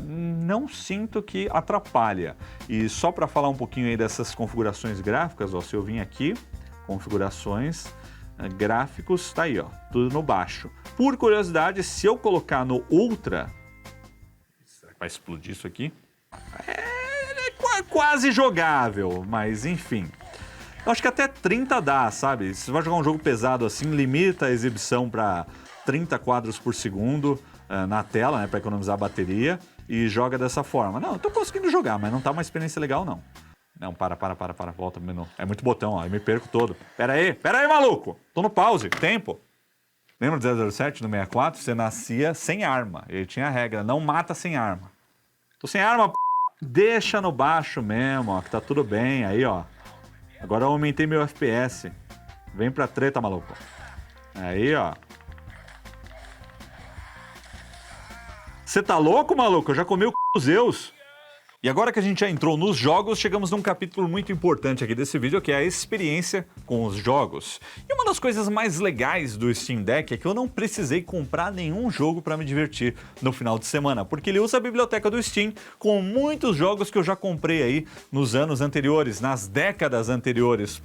Não sinto que atrapalha. E só para falar um pouquinho aí dessas configurações gráficas, ó, se eu vim aqui, configurações... gráficos, tá aí, ó, tudo no baixo. Por curiosidade, se eu colocar no Ultra, será que vai explodir isso aqui? É quase jogável, mas enfim. Eu acho que até 30 dá, sabe? Se você vai jogar um jogo pesado assim, limita a exibição para 30 quadros por segundo na tela, né, para economizar a bateria, e joga dessa forma. Não, eu tô conseguindo jogar, mas não tá uma experiência legal, não. Não, para, volta pro menu. É muito botão, ó, eu me perco todo. Pera aí, maluco! Tô no pause, tempo. Lembra do 007, do 64? Você nascia sem arma. Ele tinha a regra, não mata sem arma. Tô sem arma, p... Deixa no baixo mesmo, ó, que tá tudo bem. Aí, ó. Agora eu aumentei meu FPS. Vem pra treta, maluco. Aí, ó. Você tá louco, maluco? Eu já comi o c... dos Zeus. E agora que a gente já entrou nos jogos, chegamos num capítulo muito importante aqui desse vídeo, que é a experiência com os jogos. E uma das coisas mais legais do Steam Deck é que eu não precisei comprar nenhum jogo para me divertir no final de semana, porque ele usa a biblioteca do Steam com muitos jogos que eu já comprei aí nos anos anteriores, nas décadas anteriores.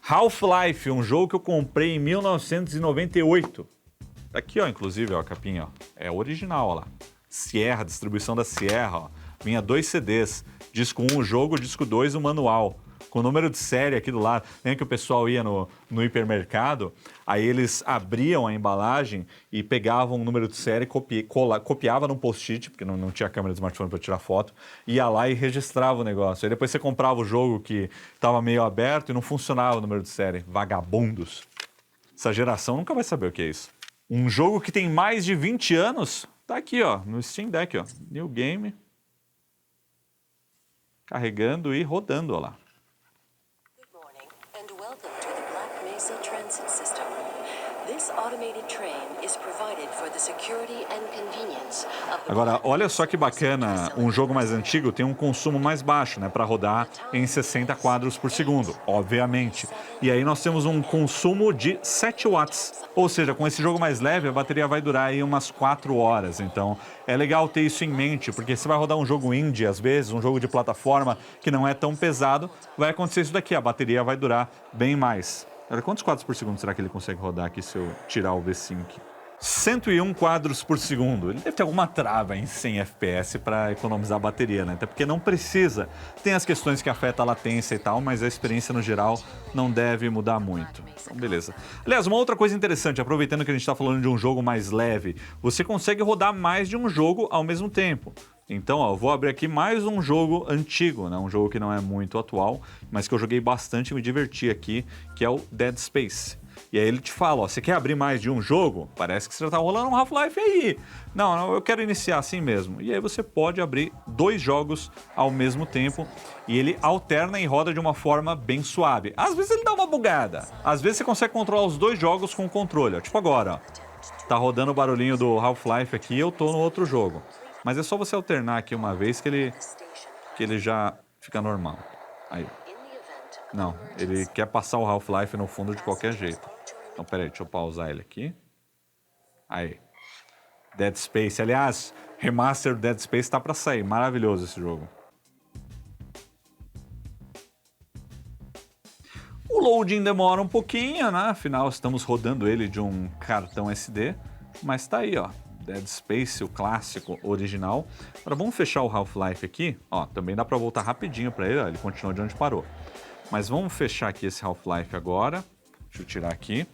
Half-Life, um jogo que eu comprei em 1998. Tá aqui, ó, inclusive, ó, a capinha, ó. É original, ó lá. Sierra, distribuição da Sierra, ó. Vinha 2 CDs, disco 1 o jogo, disco 2 o manual, com o número de série aqui do lado. Lembra que o pessoal ia no hipermercado, aí eles abriam a embalagem e pegavam o número de série, copiava num post-it, porque não tinha câmera de smartphone para tirar foto, ia lá e registrava o negócio. Aí depois você comprava o jogo que estava meio aberto e não funcionava o número de série. Vagabundos. Essa geração nunca vai saber o que é isso. Um jogo que tem mais de 20 anos, tá aqui, ó, no Steam Deck, ó. New Game... carregando e rodando, olha lá. Good morning and welcome to the Black Mesa Transit System. This automated train is provided for the security and convenience of the... Agora, olha só que bacana, um jogo mais antigo tem um consumo mais baixo, né, para rodar em 60 quadros por segundo, obviamente. E aí nós temos um consumo de 7 watts, ou seja, com esse jogo mais leve a bateria vai durar aí umas 4 horas, então é legal ter isso em mente, porque se vai rodar um jogo indie, às vezes, um jogo de plataforma que não é tão pesado, vai acontecer isso daqui, a bateria vai durar bem mais. Olha, quantos quadros por segundo será que ele consegue rodar aqui se eu tirar o V-Sync? 101 quadros por segundo. Ele deve ter alguma trava em 100 FPS para economizar a bateria, né? Até porque não precisa. Tem as questões que afetam a latência e tal, mas a experiência no geral não deve mudar muito. Então, beleza. Aliás, uma outra coisa interessante, aproveitando que a gente está falando de um jogo mais leve, você consegue rodar mais de um jogo ao mesmo tempo. Então, ó, eu vou abrir aqui mais um jogo antigo, né? Um jogo que não é muito atual, mas que eu joguei bastante e me diverti aqui, que é o Dead Space. E aí ele te fala, ó, você quer abrir mais de um jogo? Parece que você já tá rolando um Half-Life aí. Não, eu quero iniciar assim mesmo. E aí você pode abrir 2 jogos ao mesmo tempo e ele alterna e roda de uma forma bem suave. Às vezes ele dá uma bugada. Às vezes você consegue controlar os 2 jogos com o controle, ó. Tipo agora, ó. Tá rodando o barulhinho do Half-Life aqui e eu tô no outro jogo. Mas é só você alternar aqui uma vez que ele já fica normal. Aí. Não, ele quer passar o Half-Life no fundo de qualquer jeito. Então, peraí, deixa eu pausar ele aqui. Aí. Dead Space. Aliás, Remaster Dead Space tá pra sair. Maravilhoso esse jogo. O loading demora um pouquinho, né? Afinal, estamos rodando ele de um cartão SD. Mas tá aí, ó. Dead Space, o clássico original. Agora vamos fechar o Half-Life aqui. Ó, também dá pra voltar rapidinho pra ele, ó. Ele continua de onde parou. Mas vamos fechar aqui esse Half-Life agora. Deixa eu tirar aqui.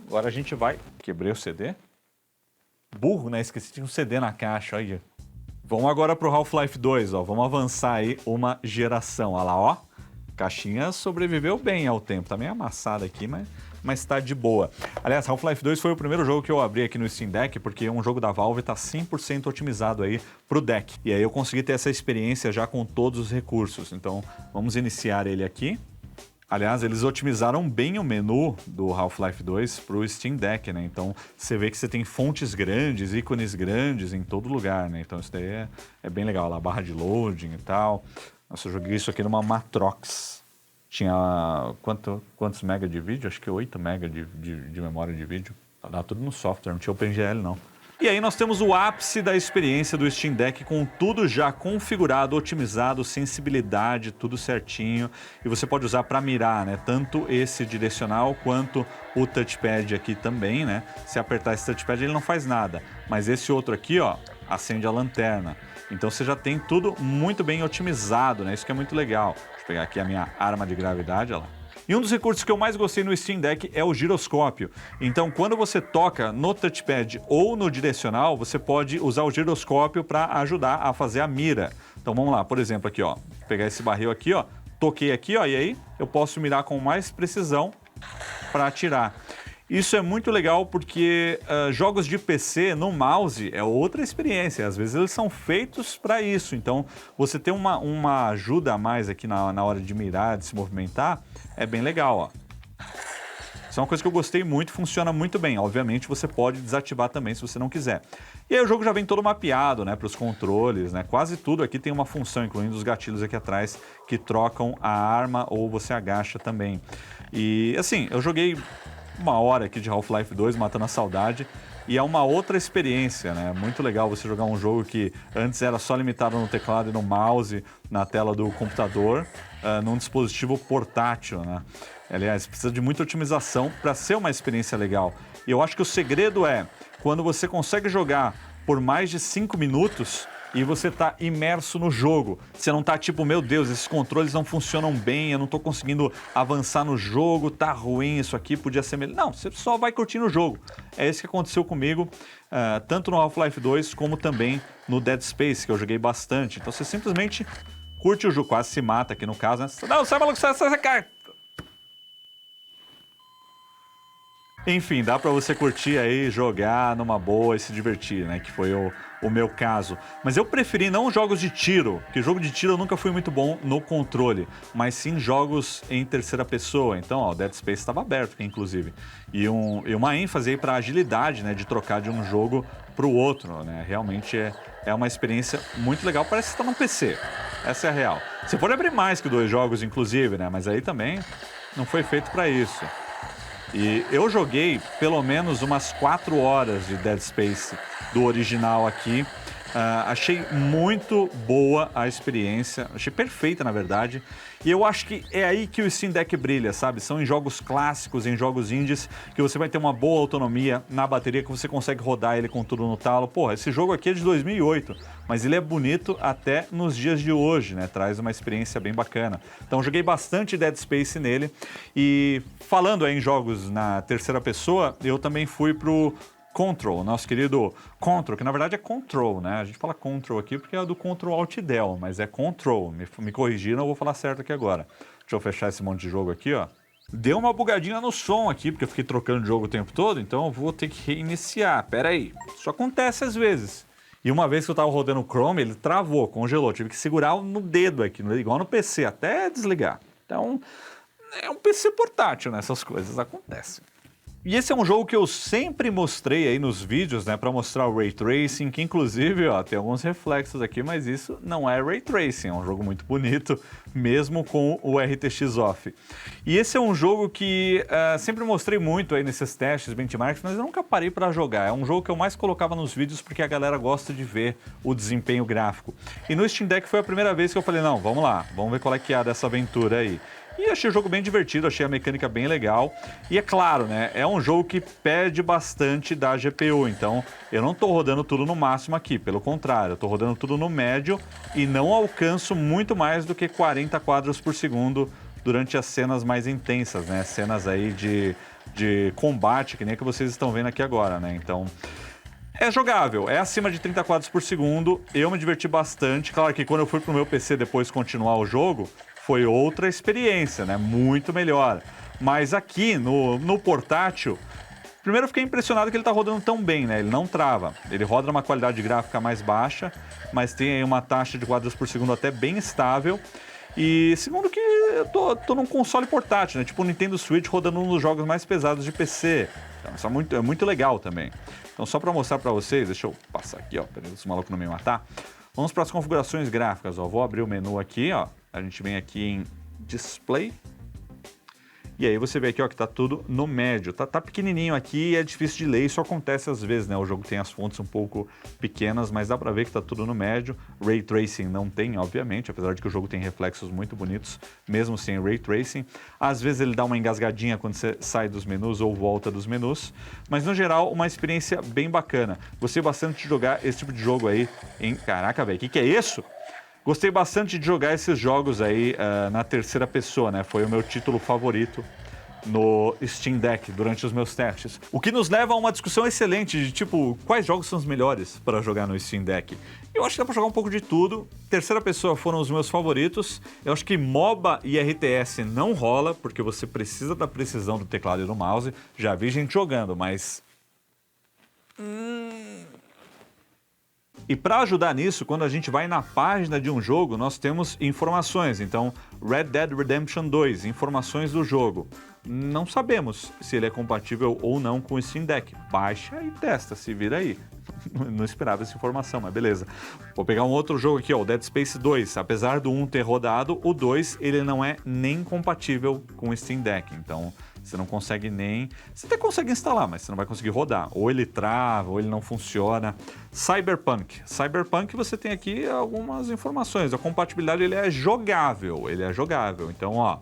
Agora a gente vai... Quebrei o CD. Burro, né? Esqueci de um CD na caixa, aí. Vamos agora pro Half-Life 2, ó. Vamos avançar aí uma geração. Olha lá, ó. Caixinha sobreviveu bem ao tempo. Tá meio amassada aqui, mas tá de boa. Aliás, Half-Life 2 foi o primeiro jogo que eu abri aqui no Steam Deck, porque um jogo da Valve tá 100% otimizado aí pro deck. E aí eu consegui ter essa experiência já com todos os recursos. Então, vamos iniciar ele aqui. Aliás, eles otimizaram bem o menu do Half-Life 2 pro Steam Deck, né? Então, você vê que você tem fontes grandes, ícones grandes em todo lugar, né? Então, isso daí é bem legal. Lá, barra de loading e tal. Nossa, eu joguei isso aqui numa Matrox. Tinha quantos mega de vídeo? Acho que 8 mega de memória de vídeo. Dá tudo no software, não tinha OpenGL não. E aí nós temos o ápice da experiência do Steam Deck com tudo já configurado, otimizado, sensibilidade, tudo certinho. E você pode usar para mirar, né? Tanto esse direcional quanto o touchpad aqui também, né? Se apertar esse touchpad ele não faz nada. Mas esse outro aqui, ó, acende a lanterna. Então você já tem tudo muito bem otimizado, né? Isso que é muito legal. Deixa eu pegar aqui a minha arma de gravidade, olha lá. E um dos recursos que eu mais gostei no Steam Deck é o giroscópio. Então, quando você toca no touchpad ou no direcional, você pode usar o giroscópio para ajudar a fazer a mira. Então, vamos lá, por exemplo, aqui, ó. Vou pegar esse barril aqui, ó. Toquei aqui, ó, e aí eu posso mirar com mais precisão para atirar. Isso é muito legal porque jogos de PC no mouse é outra experiência. Às vezes eles são feitos para isso. Então, você ter uma ajuda a mais aqui na hora de mirar, de se movimentar, é bem legal, ó. Isso é uma coisa que eu gostei muito, funciona muito bem. Obviamente, você pode desativar também se você não quiser. E aí o jogo já vem todo mapeado, né, para os controles, né? Quase tudo aqui tem uma função, incluindo os gatilhos aqui atrás, que trocam a arma ou você agacha também. E, assim, eu joguei 1 hora aqui de Half-Life 2, matando a saudade, e é uma outra experiência, né? Muito legal você jogar um jogo que antes era só limitado no teclado e no mouse, na tela do computador, num dispositivo portátil, né? Aliás, precisa de muita otimização para ser uma experiência legal. E eu acho que o segredo é quando você consegue jogar por mais de 5 minutos e você tá imerso no jogo. Você não tá tipo, meu Deus, esses controles não funcionam bem, eu não tô conseguindo avançar no jogo, tá ruim isso aqui, podia ser melhor. Não, você só vai curtindo o jogo. É isso que aconteceu comigo, tanto no Half-Life 2 como também no Dead Space, que eu joguei bastante. Então você simplesmente curte o jogo, quase se mata aqui no caso, né? Não, sai maluco, sai. Enfim, dá pra você curtir aí, jogar numa boa e se divertir, né? Que foi o meu caso. Mas eu preferi não jogos de tiro, porque jogo de tiro eu nunca fui muito bom no controle, mas sim jogos em terceira pessoa. Então, ó, o Dead Space estava aberto aqui, inclusive. E uma ênfase aí pra agilidade, né? De trocar de um jogo pro outro, né? Realmente é uma experiência muito legal. Parece que você tá no PC. Essa é a real. Você pode abrir mais que 2 jogos, inclusive, né? Mas aí também não foi feito pra isso. E eu joguei pelo menos umas 4 horas de Dead Space do original aqui. Achei muito boa a experiência, achei perfeita na verdade. E eu acho que é aí que o Steam Deck brilha, sabe? São em jogos clássicos, em jogos indies, que você vai ter uma boa autonomia na bateria, que você consegue rodar ele com tudo no talo. Porra, esse jogo aqui é de 2008, mas ele é bonito até nos dias de hoje, né? Traz uma experiência bem bacana. Então joguei bastante Dead Space nele. E falando aí em jogos na terceira pessoa, eu também fui pro Control, nosso querido Control, que na verdade é Control, né? A gente fala Control aqui porque é do Control Alt Del, mas é Control. Me corrigiram, eu vou falar certo aqui agora. Deixa eu fechar esse monte de jogo aqui, ó. Deu uma bugadinha no som aqui, porque eu fiquei trocando de jogo o tempo todo, então eu vou ter que reiniciar. Pera aí, isso acontece às vezes. E uma vez que eu tava rodando o Chrome, ele travou, congelou. Tive que segurar no dedo aqui, igual no PC, até desligar. Então, é um PC portátil, né? Essas coisas acontecem. E esse é um jogo que eu sempre mostrei aí nos vídeos, né, para mostrar o Ray Tracing, que inclusive, ó, tem alguns reflexos aqui, mas isso não é Ray Tracing, é um jogo muito bonito, mesmo com o RTX off. E esse é um jogo que sempre mostrei muito aí nesses testes, benchmarks, mas eu nunca parei para jogar. É um jogo que eu mais colocava nos vídeos porque a galera gosta de ver o desempenho gráfico. E no Steam Deck foi a primeira vez que eu falei, não, vamos lá, vamos ver qual é que é dessa aventura aí. E achei o jogo bem divertido, achei a mecânica bem legal. E é claro, né, é um jogo que pede bastante da GPU, então eu não estou rodando tudo no máximo aqui, pelo contrário, eu estou rodando tudo no médio e não alcanço muito mais do que 40 quadros por segundo durante as cenas mais intensas, né, cenas aí de combate, que nem a que vocês estão vendo aqui agora, né, então... É jogável, é acima de 30 quadros por segundo, eu me diverti bastante. Claro que quando eu fui pro meu PC depois continuar o jogo, foi outra experiência, né? Muito melhor. Mas aqui no portátil, primeiro eu fiquei impressionado que ele tá rodando tão bem, né? Ele não trava, ele roda numa qualidade gráfica mais baixa, mas tem aí uma taxa de quadros por segundo até bem estável. E segundo que eu tô num console portátil, né? Tipo o Nintendo Switch rodando um dos jogos mais pesados de PC. Então isso é muito legal também. Então só para mostrar para vocês, deixa eu passar aqui, ó, para os malucos não me matar. Vamos para as configurações gráficas, ó. Vou abrir o menu aqui, ó. A gente vem aqui em Display. E aí você vê aqui, ó, que tá tudo no médio. Tá pequenininho aqui e é difícil de ler. Isso acontece às vezes, né? O jogo tem as fontes um pouco pequenas, mas dá pra ver que tá tudo no médio. Ray Tracing não tem, obviamente, apesar de que o jogo tem reflexos muito bonitos, mesmo sem Ray Tracing. Às vezes ele dá uma engasgadinha quando você sai dos menus ou volta dos menus. Mas, no geral, uma experiência bem bacana. Gostei bastante de jogar esse tipo de jogo aí em... Caraca, velho, que é isso? Gostei bastante de jogar esses jogos aí na terceira pessoa, né? Foi o meu título favorito no Steam Deck durante os meus testes. O que nos leva a uma discussão excelente de tipo, quais jogos são os melhores para jogar no Steam Deck? Eu acho que dá para jogar um pouco de tudo. Terceira pessoa foram os meus favoritos. Eu acho que MOBA e RTS não rola, porque você precisa da precisão do teclado e do mouse. Já vi gente jogando, mas... E para ajudar nisso, quando a gente vai na página de um jogo, nós temos informações. Então, Red Dead Redemption 2, informações do jogo. Não sabemos se ele é compatível ou não com o Steam Deck. Baixa e testa, se vira aí. Não esperava essa informação, mas beleza. Vou pegar um outro jogo aqui, ó, o Dead Space 2. Apesar do 1 ter rodado, o 2 ele não é nem compatível com o Steam Deck. Então, você não consegue nem... Você até consegue instalar, mas você não vai conseguir rodar. Ou ele trava, ou ele não funciona. Cyberpunk. Cyberpunk você tem aqui algumas informações. A compatibilidade ele é jogável. Então, ó...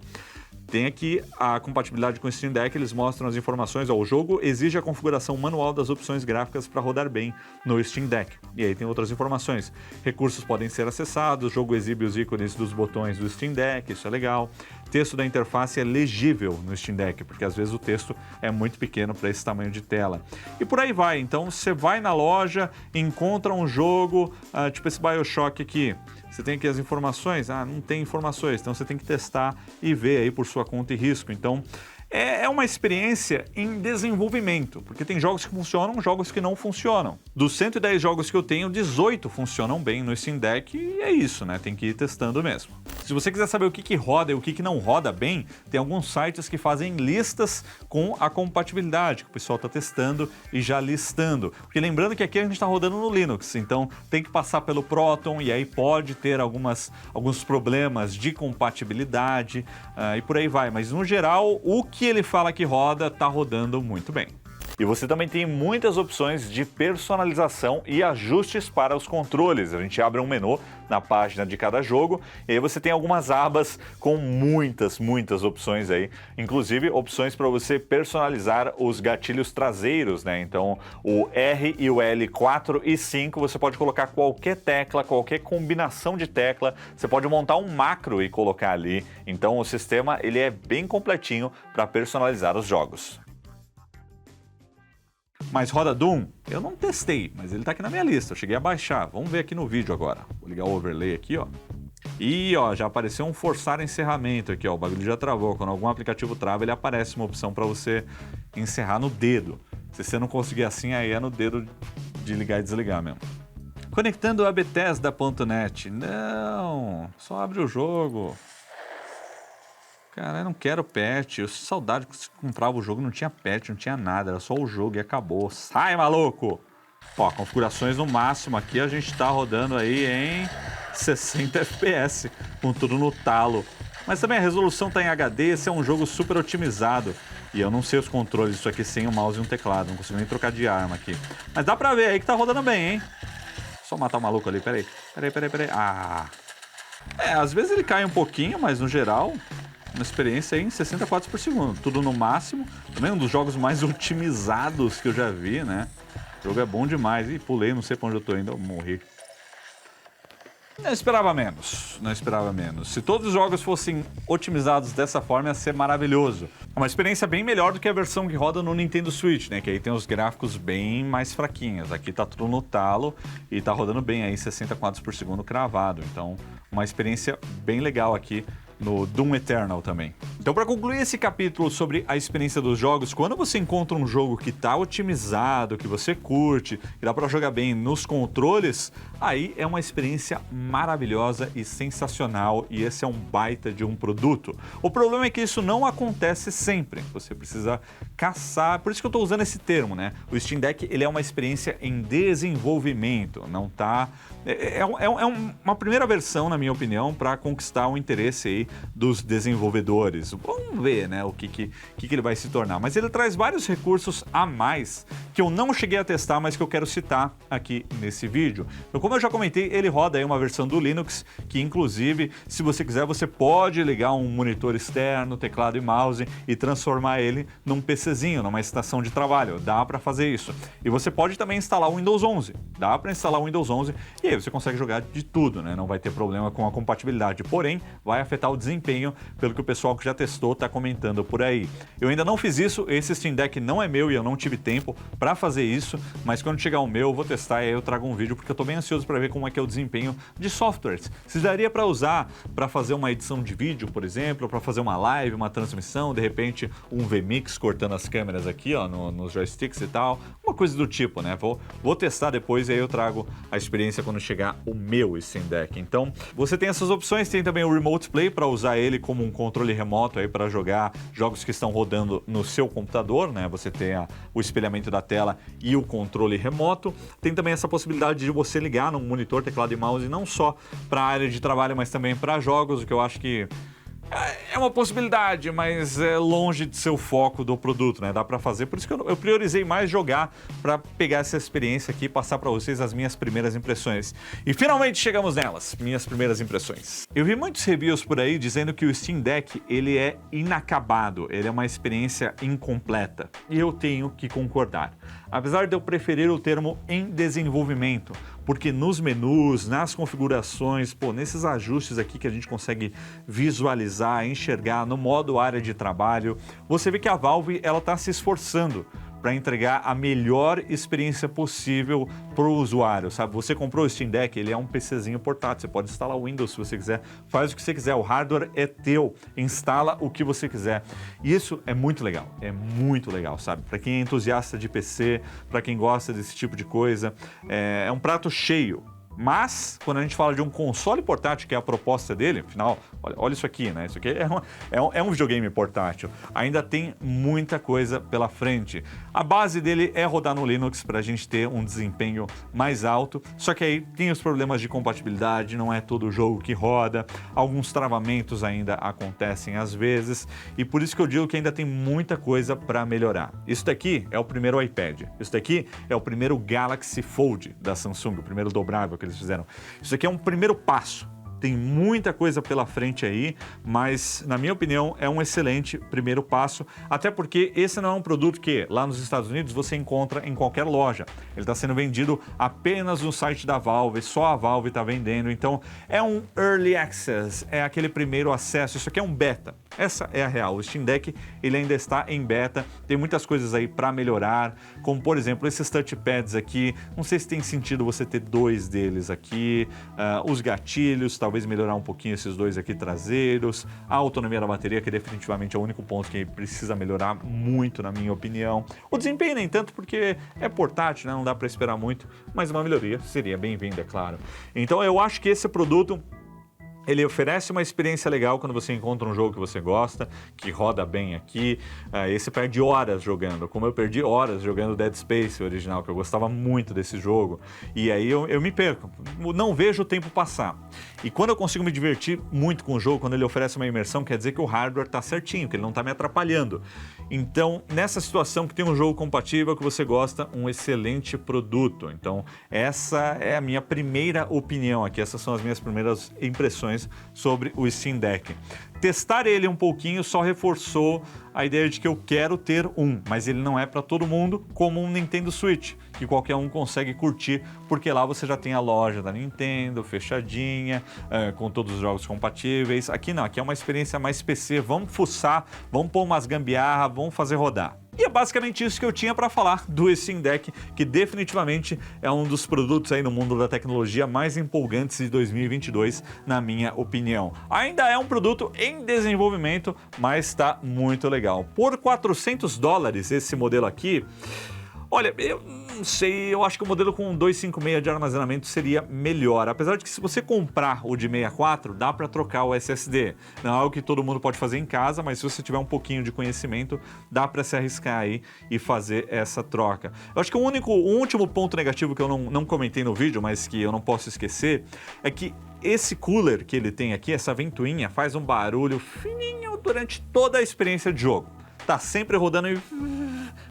Tem aqui a compatibilidade com o Steam Deck, eles mostram as informações. Ó, o jogo exige a configuração manual das opções gráficas para rodar bem no Steam Deck. E aí tem outras informações. Recursos podem ser acessados, o jogo exibe os ícones dos botões do Steam Deck, isso é legal. Texto da interface é legível no Steam Deck, porque às vezes o texto é muito pequeno para esse tamanho de tela. E por aí vai, então você vai na loja, encontra um jogo, tipo esse BioShock aqui. Você tem aqui as informações? Não tem informações, então você tem que testar e ver aí por sua conta e risco. Então, é uma experiência em desenvolvimento, porque tem jogos que funcionam, jogos que não funcionam. Dos 110 jogos que eu tenho, 18 funcionam bem no Steam Deck e é isso, né? Tem que ir testando mesmo. Se você quiser saber o que roda e o que não roda bem, tem alguns sites que fazem listas com a compatibilidade, que o pessoal está testando e já listando. Porque lembrando que aqui a gente está rodando no Linux, então tem que passar pelo Proton e aí pode ter alguns problemas de compatibilidade e por aí vai. Mas no geral, o que ele fala que roda, tá rodando muito bem. E você também tem muitas opções de personalização e ajustes para os controles. A gente abre um menu na página de cada jogo e aí você tem algumas abas com muitas opções aí. Inclusive opções para você personalizar os gatilhos traseiros, né? Então o R e o L4 e 5 você pode colocar qualquer tecla, qualquer combinação de tecla. Você pode montar um macro e colocar ali. Então o sistema ele é bem completinho para personalizar os jogos. Mas roda Doom? Eu não testei, mas ele tá aqui na minha lista, eu cheguei a baixar. Vamos ver aqui no vídeo agora. Vou ligar o overlay aqui, ó. E, ó, já apareceu um forçar encerramento aqui, ó. O bagulho já travou. Quando algum aplicativo trava, ele aparece uma opção para você encerrar no dedo. Se você não conseguir assim, aí é no dedo de ligar e desligar mesmo. Conectando a Bethesda.net. Não, só abre o jogo. Cara, eu não quero patch, eu sinto saudade que você comprava o jogo, não tinha patch, não tinha nada, era só o jogo e acabou. Sai, maluco! Ó, configurações no máximo aqui, a gente tá rodando aí em 60 FPS, com tudo no talo. Mas também a resolução tá em HD, esse é um jogo super otimizado. E eu não sei os controles disso aqui sem o mouse e um teclado, não consigo nem trocar de arma aqui. Mas dá pra ver aí que tá rodando bem, hein? Só matar o maluco ali, peraí. Às vezes ele cai um pouquinho, mas no geral... uma experiência em 60 quadros por segundo, tudo no máximo. Também um dos jogos mais otimizados que eu já vi, né? O jogo é bom demais. Ih, pulei, não sei pra onde eu tô indo, eu morri. Não esperava menos, não esperava menos. Se todos os jogos fossem otimizados dessa forma, ia ser maravilhoso. É uma experiência bem melhor do que a versão que roda no Nintendo Switch, né? Que aí tem os gráficos bem mais fraquinhos. Aqui tá tudo no talo e tá rodando bem aí, 60 quadros por segundo cravado. Então, uma experiência bem legal aqui no Doom Eternal também. Então, para concluir esse capítulo sobre a experiência dos jogos, quando você encontra um jogo que está otimizado, que você curte, que dá para jogar bem nos controles, aí é uma experiência maravilhosa e sensacional, e esse é um baita de um produto. O problema é que isso não acontece sempre. Você precisa caçar, por isso que eu estou usando esse termo, né? O Steam Deck, ele é uma experiência em desenvolvimento, não tá... É uma primeira versão, na minha opinião, para conquistar o interesse aí dos desenvolvedores. Vamos ver, né, o que ele vai se tornar. Mas ele traz vários recursos a mais que eu não cheguei a testar, mas que eu quero citar aqui nesse vídeo. Então, como eu já comentei, ele roda aí uma versão do Linux, que inclusive, se você quiser, você pode ligar um monitor externo, teclado e mouse e transformar ele num PCzinho, numa estação de trabalho. Dá para fazer isso. E você pode também instalar o Windows 11. Dá para instalar o Windows 11 e aí você consegue jogar de tudo, né? Não vai ter problema com a compatibilidade. Porém, vai afetar o desempenho, pelo que o pessoal que já testou está comentando por aí. Eu ainda não fiz isso, esse Steam Deck não é meu e eu não tive tempo para fazer isso, mas quando chegar o meu eu vou testar e aí eu trago um vídeo porque eu estou bem ansioso para ver como é que é o desempenho de softwares. Se daria para usar para fazer uma edição de vídeo, por exemplo, para fazer uma live, uma transmissão, de repente um VMix cortando as câmeras aqui, ó, nos joysticks e tal, uma coisa do tipo, né? Vou testar depois e aí eu trago a experiência quando chegar o meu Steam Deck. Então, você tem essas opções, tem também o Remote Play para usar ele como um controle remoto aí para jogar jogos que estão rodando no seu computador, né? Você tem o espelhamento da tela e o controle remoto. Tem também essa possibilidade de você ligar num monitor, teclado e mouse, não só para a área de trabalho, mas também para jogos, o que eu acho que é uma possibilidade, mas é longe de ser o foco do produto, né? Dá pra fazer, por isso que eu priorizei mais jogar pra pegar essa experiência aqui e passar pra vocês as minhas primeiras impressões. E finalmente chegamos nelas, minhas primeiras impressões. Eu vi muitos reviews por aí dizendo que o Steam Deck, ele é inacabado, ele é uma experiência incompleta. E eu tenho que concordar. Apesar de eu preferir o termo em desenvolvimento, porque nos menus, nas configurações, nesses ajustes aqui que a gente consegue visualizar, enxergar no modo área de trabalho, você vê que a Valve ela está se esforçando para entregar a melhor experiência possível para o usuário, sabe? Você comprou o Steam Deck, ele é um PCzinho portátil, você pode instalar o Windows se você quiser, faz o que você quiser, o hardware é teu, instala o que você quiser. E isso é muito legal, sabe? Para quem é entusiasta de PC, para quem gosta desse tipo de coisa, é um prato cheio. Mas, quando a gente fala de um console portátil, que é a proposta dele, afinal, olha isso aqui, né? Isso aqui é um videogame portátil. Ainda tem muita coisa pela frente. A base dele é rodar no Linux para a gente ter um desempenho mais alto, só que aí tem os problemas de compatibilidade, não é todo jogo que roda, alguns travamentos ainda acontecem às vezes, e por isso que eu digo que ainda tem muita coisa para melhorar. Isso daqui é o primeiro iPad, isso daqui é o primeiro Galaxy Fold da Samsung, o primeiro dobrável que eles fizeram. Isso aqui é um primeiro passo. Tem muita coisa pela frente aí, mas, na minha opinião, é um excelente primeiro passo, até porque esse não é um produto que, lá nos Estados Unidos, você encontra em qualquer loja. Ele está sendo vendido apenas no site da Valve, só a Valve está vendendo, então é um Early Access, é aquele primeiro acesso, isso aqui é um beta. Essa é a real, o Steam Deck ele ainda está em beta, tem muitas coisas aí para melhorar, como por exemplo esses touchpads aqui, não sei se tem sentido você ter dois deles aqui, os gatilhos, talvez melhorar um pouquinho esses dois aqui traseiros, a autonomia da bateria, que definitivamente é o único ponto que precisa melhorar muito na minha opinião, o desempenho nem tanto porque é portátil, né? Não dá para esperar muito, mas uma melhoria seria bem-vinda, é claro. Então eu acho que esse produto ele oferece uma experiência legal quando você encontra um jogo que você gosta, que roda bem aqui, e você perde horas jogando, como eu perdi horas jogando Dead Space original, que eu gostava muito desse jogo, e aí eu me perco, não vejo o tempo passar. E quando eu consigo me divertir muito com o jogo, quando ele oferece uma imersão, quer dizer que o hardware está certinho, que ele não está me atrapalhando. Então, nessa situação que tem um jogo compatível, que você gosta, um excelente produto. Então, essa é a minha primeira opinião aqui, essas são as minhas primeiras impressões sobre o Steam Deck. testar ele um pouquinho só reforçou a ideia de que eu quero ter um, mas ele não é para todo mundo, como um Nintendo Switch, que qualquer um consegue curtir, porque lá você já tem a loja da Nintendo fechadinha, com todos os jogos compatíveis. Aqui não, aqui é uma experiência mais PC, vamos fuçar, vamos pôr umas gambiarra, vamos fazer rodar. E é basicamente isso que eu tinha para falar do Steam Deck, que definitivamente é um dos produtos aí no mundo da tecnologia mais empolgantes de 2022, na minha opinião. Ainda é um produto em desenvolvimento, mas está muito legal. Por $400 esse modelo aqui, olha, eu não sei, eu acho que o modelo com 256 de armazenamento seria melhor. Apesar de que se você comprar o de 64, dá para trocar o SSD. Não é algo que todo mundo pode fazer em casa, mas se você tiver um pouquinho de conhecimento, dá para se arriscar aí e fazer essa troca. Eu acho que o último ponto negativo que eu não comentei no vídeo, mas que eu não posso esquecer, é que esse cooler que ele tem aqui, essa ventoinha, faz um barulho fininho durante toda a experiência de jogo. Tá sempre rodando e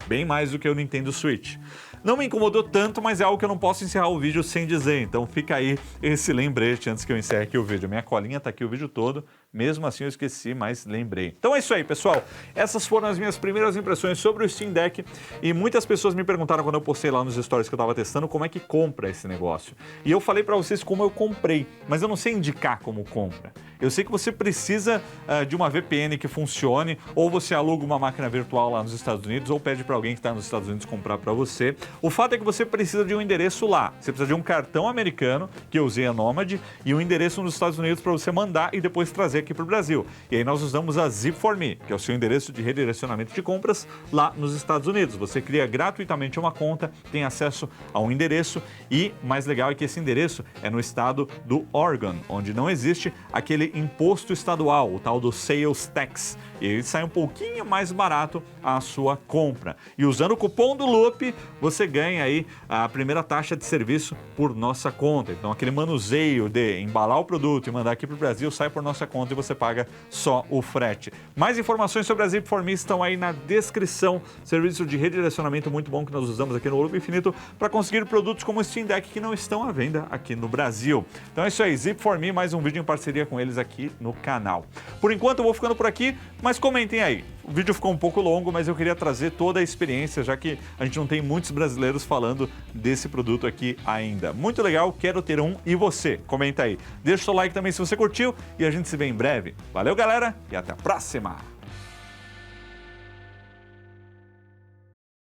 bem mais do que o Nintendo Switch. Não me incomodou tanto, mas é algo que eu não posso encerrar o vídeo sem dizer, então fica aí esse lembrete antes que eu encerre aqui o vídeo. Minha colinha tá aqui o vídeo todo, mesmo assim eu esqueci, mas lembrei. Então é isso aí, pessoal. Essas foram as minhas primeiras impressões sobre o Steam Deck e muitas pessoas me perguntaram quando eu postei lá nos stories que eu tava testando como é que compra esse negócio. E eu falei pra vocês como eu comprei, mas eu não sei indicar como compra. Eu sei que você precisa de uma VPN que funcione, ou você aluga uma máquina virtual lá nos Estados Unidos, ou pede para alguém que está nos Estados Unidos comprar para você. O fato é que você precisa de um endereço lá. Você precisa de um cartão americano, que eu usei a Nomad, e um endereço nos Estados Unidos para você mandar e depois trazer aqui para o Brasil. E aí nós usamos a Zip4Me, que é o seu endereço de redirecionamento de compras lá nos Estados Unidos. Você cria gratuitamente uma conta, tem acesso a um endereço e, mais legal é que esse endereço é no estado do Oregon, onde não existe aquele imposto estadual, o tal do Sales Tax. E ele sai um pouquinho mais barato a sua compra. E usando o cupom do Loop, você ganha aí a primeira taxa de serviço por nossa conta. Então aquele manuseio de embalar o produto e mandar aqui para o Brasil sai por nossa conta e você paga só o frete. Mais informações sobre a Zip4Me estão aí na descrição. Serviço de redirecionamento muito bom que nós usamos aqui no Loop Infinito para conseguir produtos como o Steam Deck que não estão à venda aqui no Brasil. Então é isso aí, Zip4Me, mais um vídeo em parceria com eles aqui no canal. Por enquanto eu vou ficando por aqui, mas comentem aí. O vídeo ficou um pouco longo, mas eu queria trazer toda a experiência, já que a gente não tem muitos brasileiros falando desse produto aqui ainda. Muito legal, quero ter um. E você? Comenta aí. Deixa o seu like também se você curtiu e a gente se vê em breve. Valeu, galera, e até a próxima!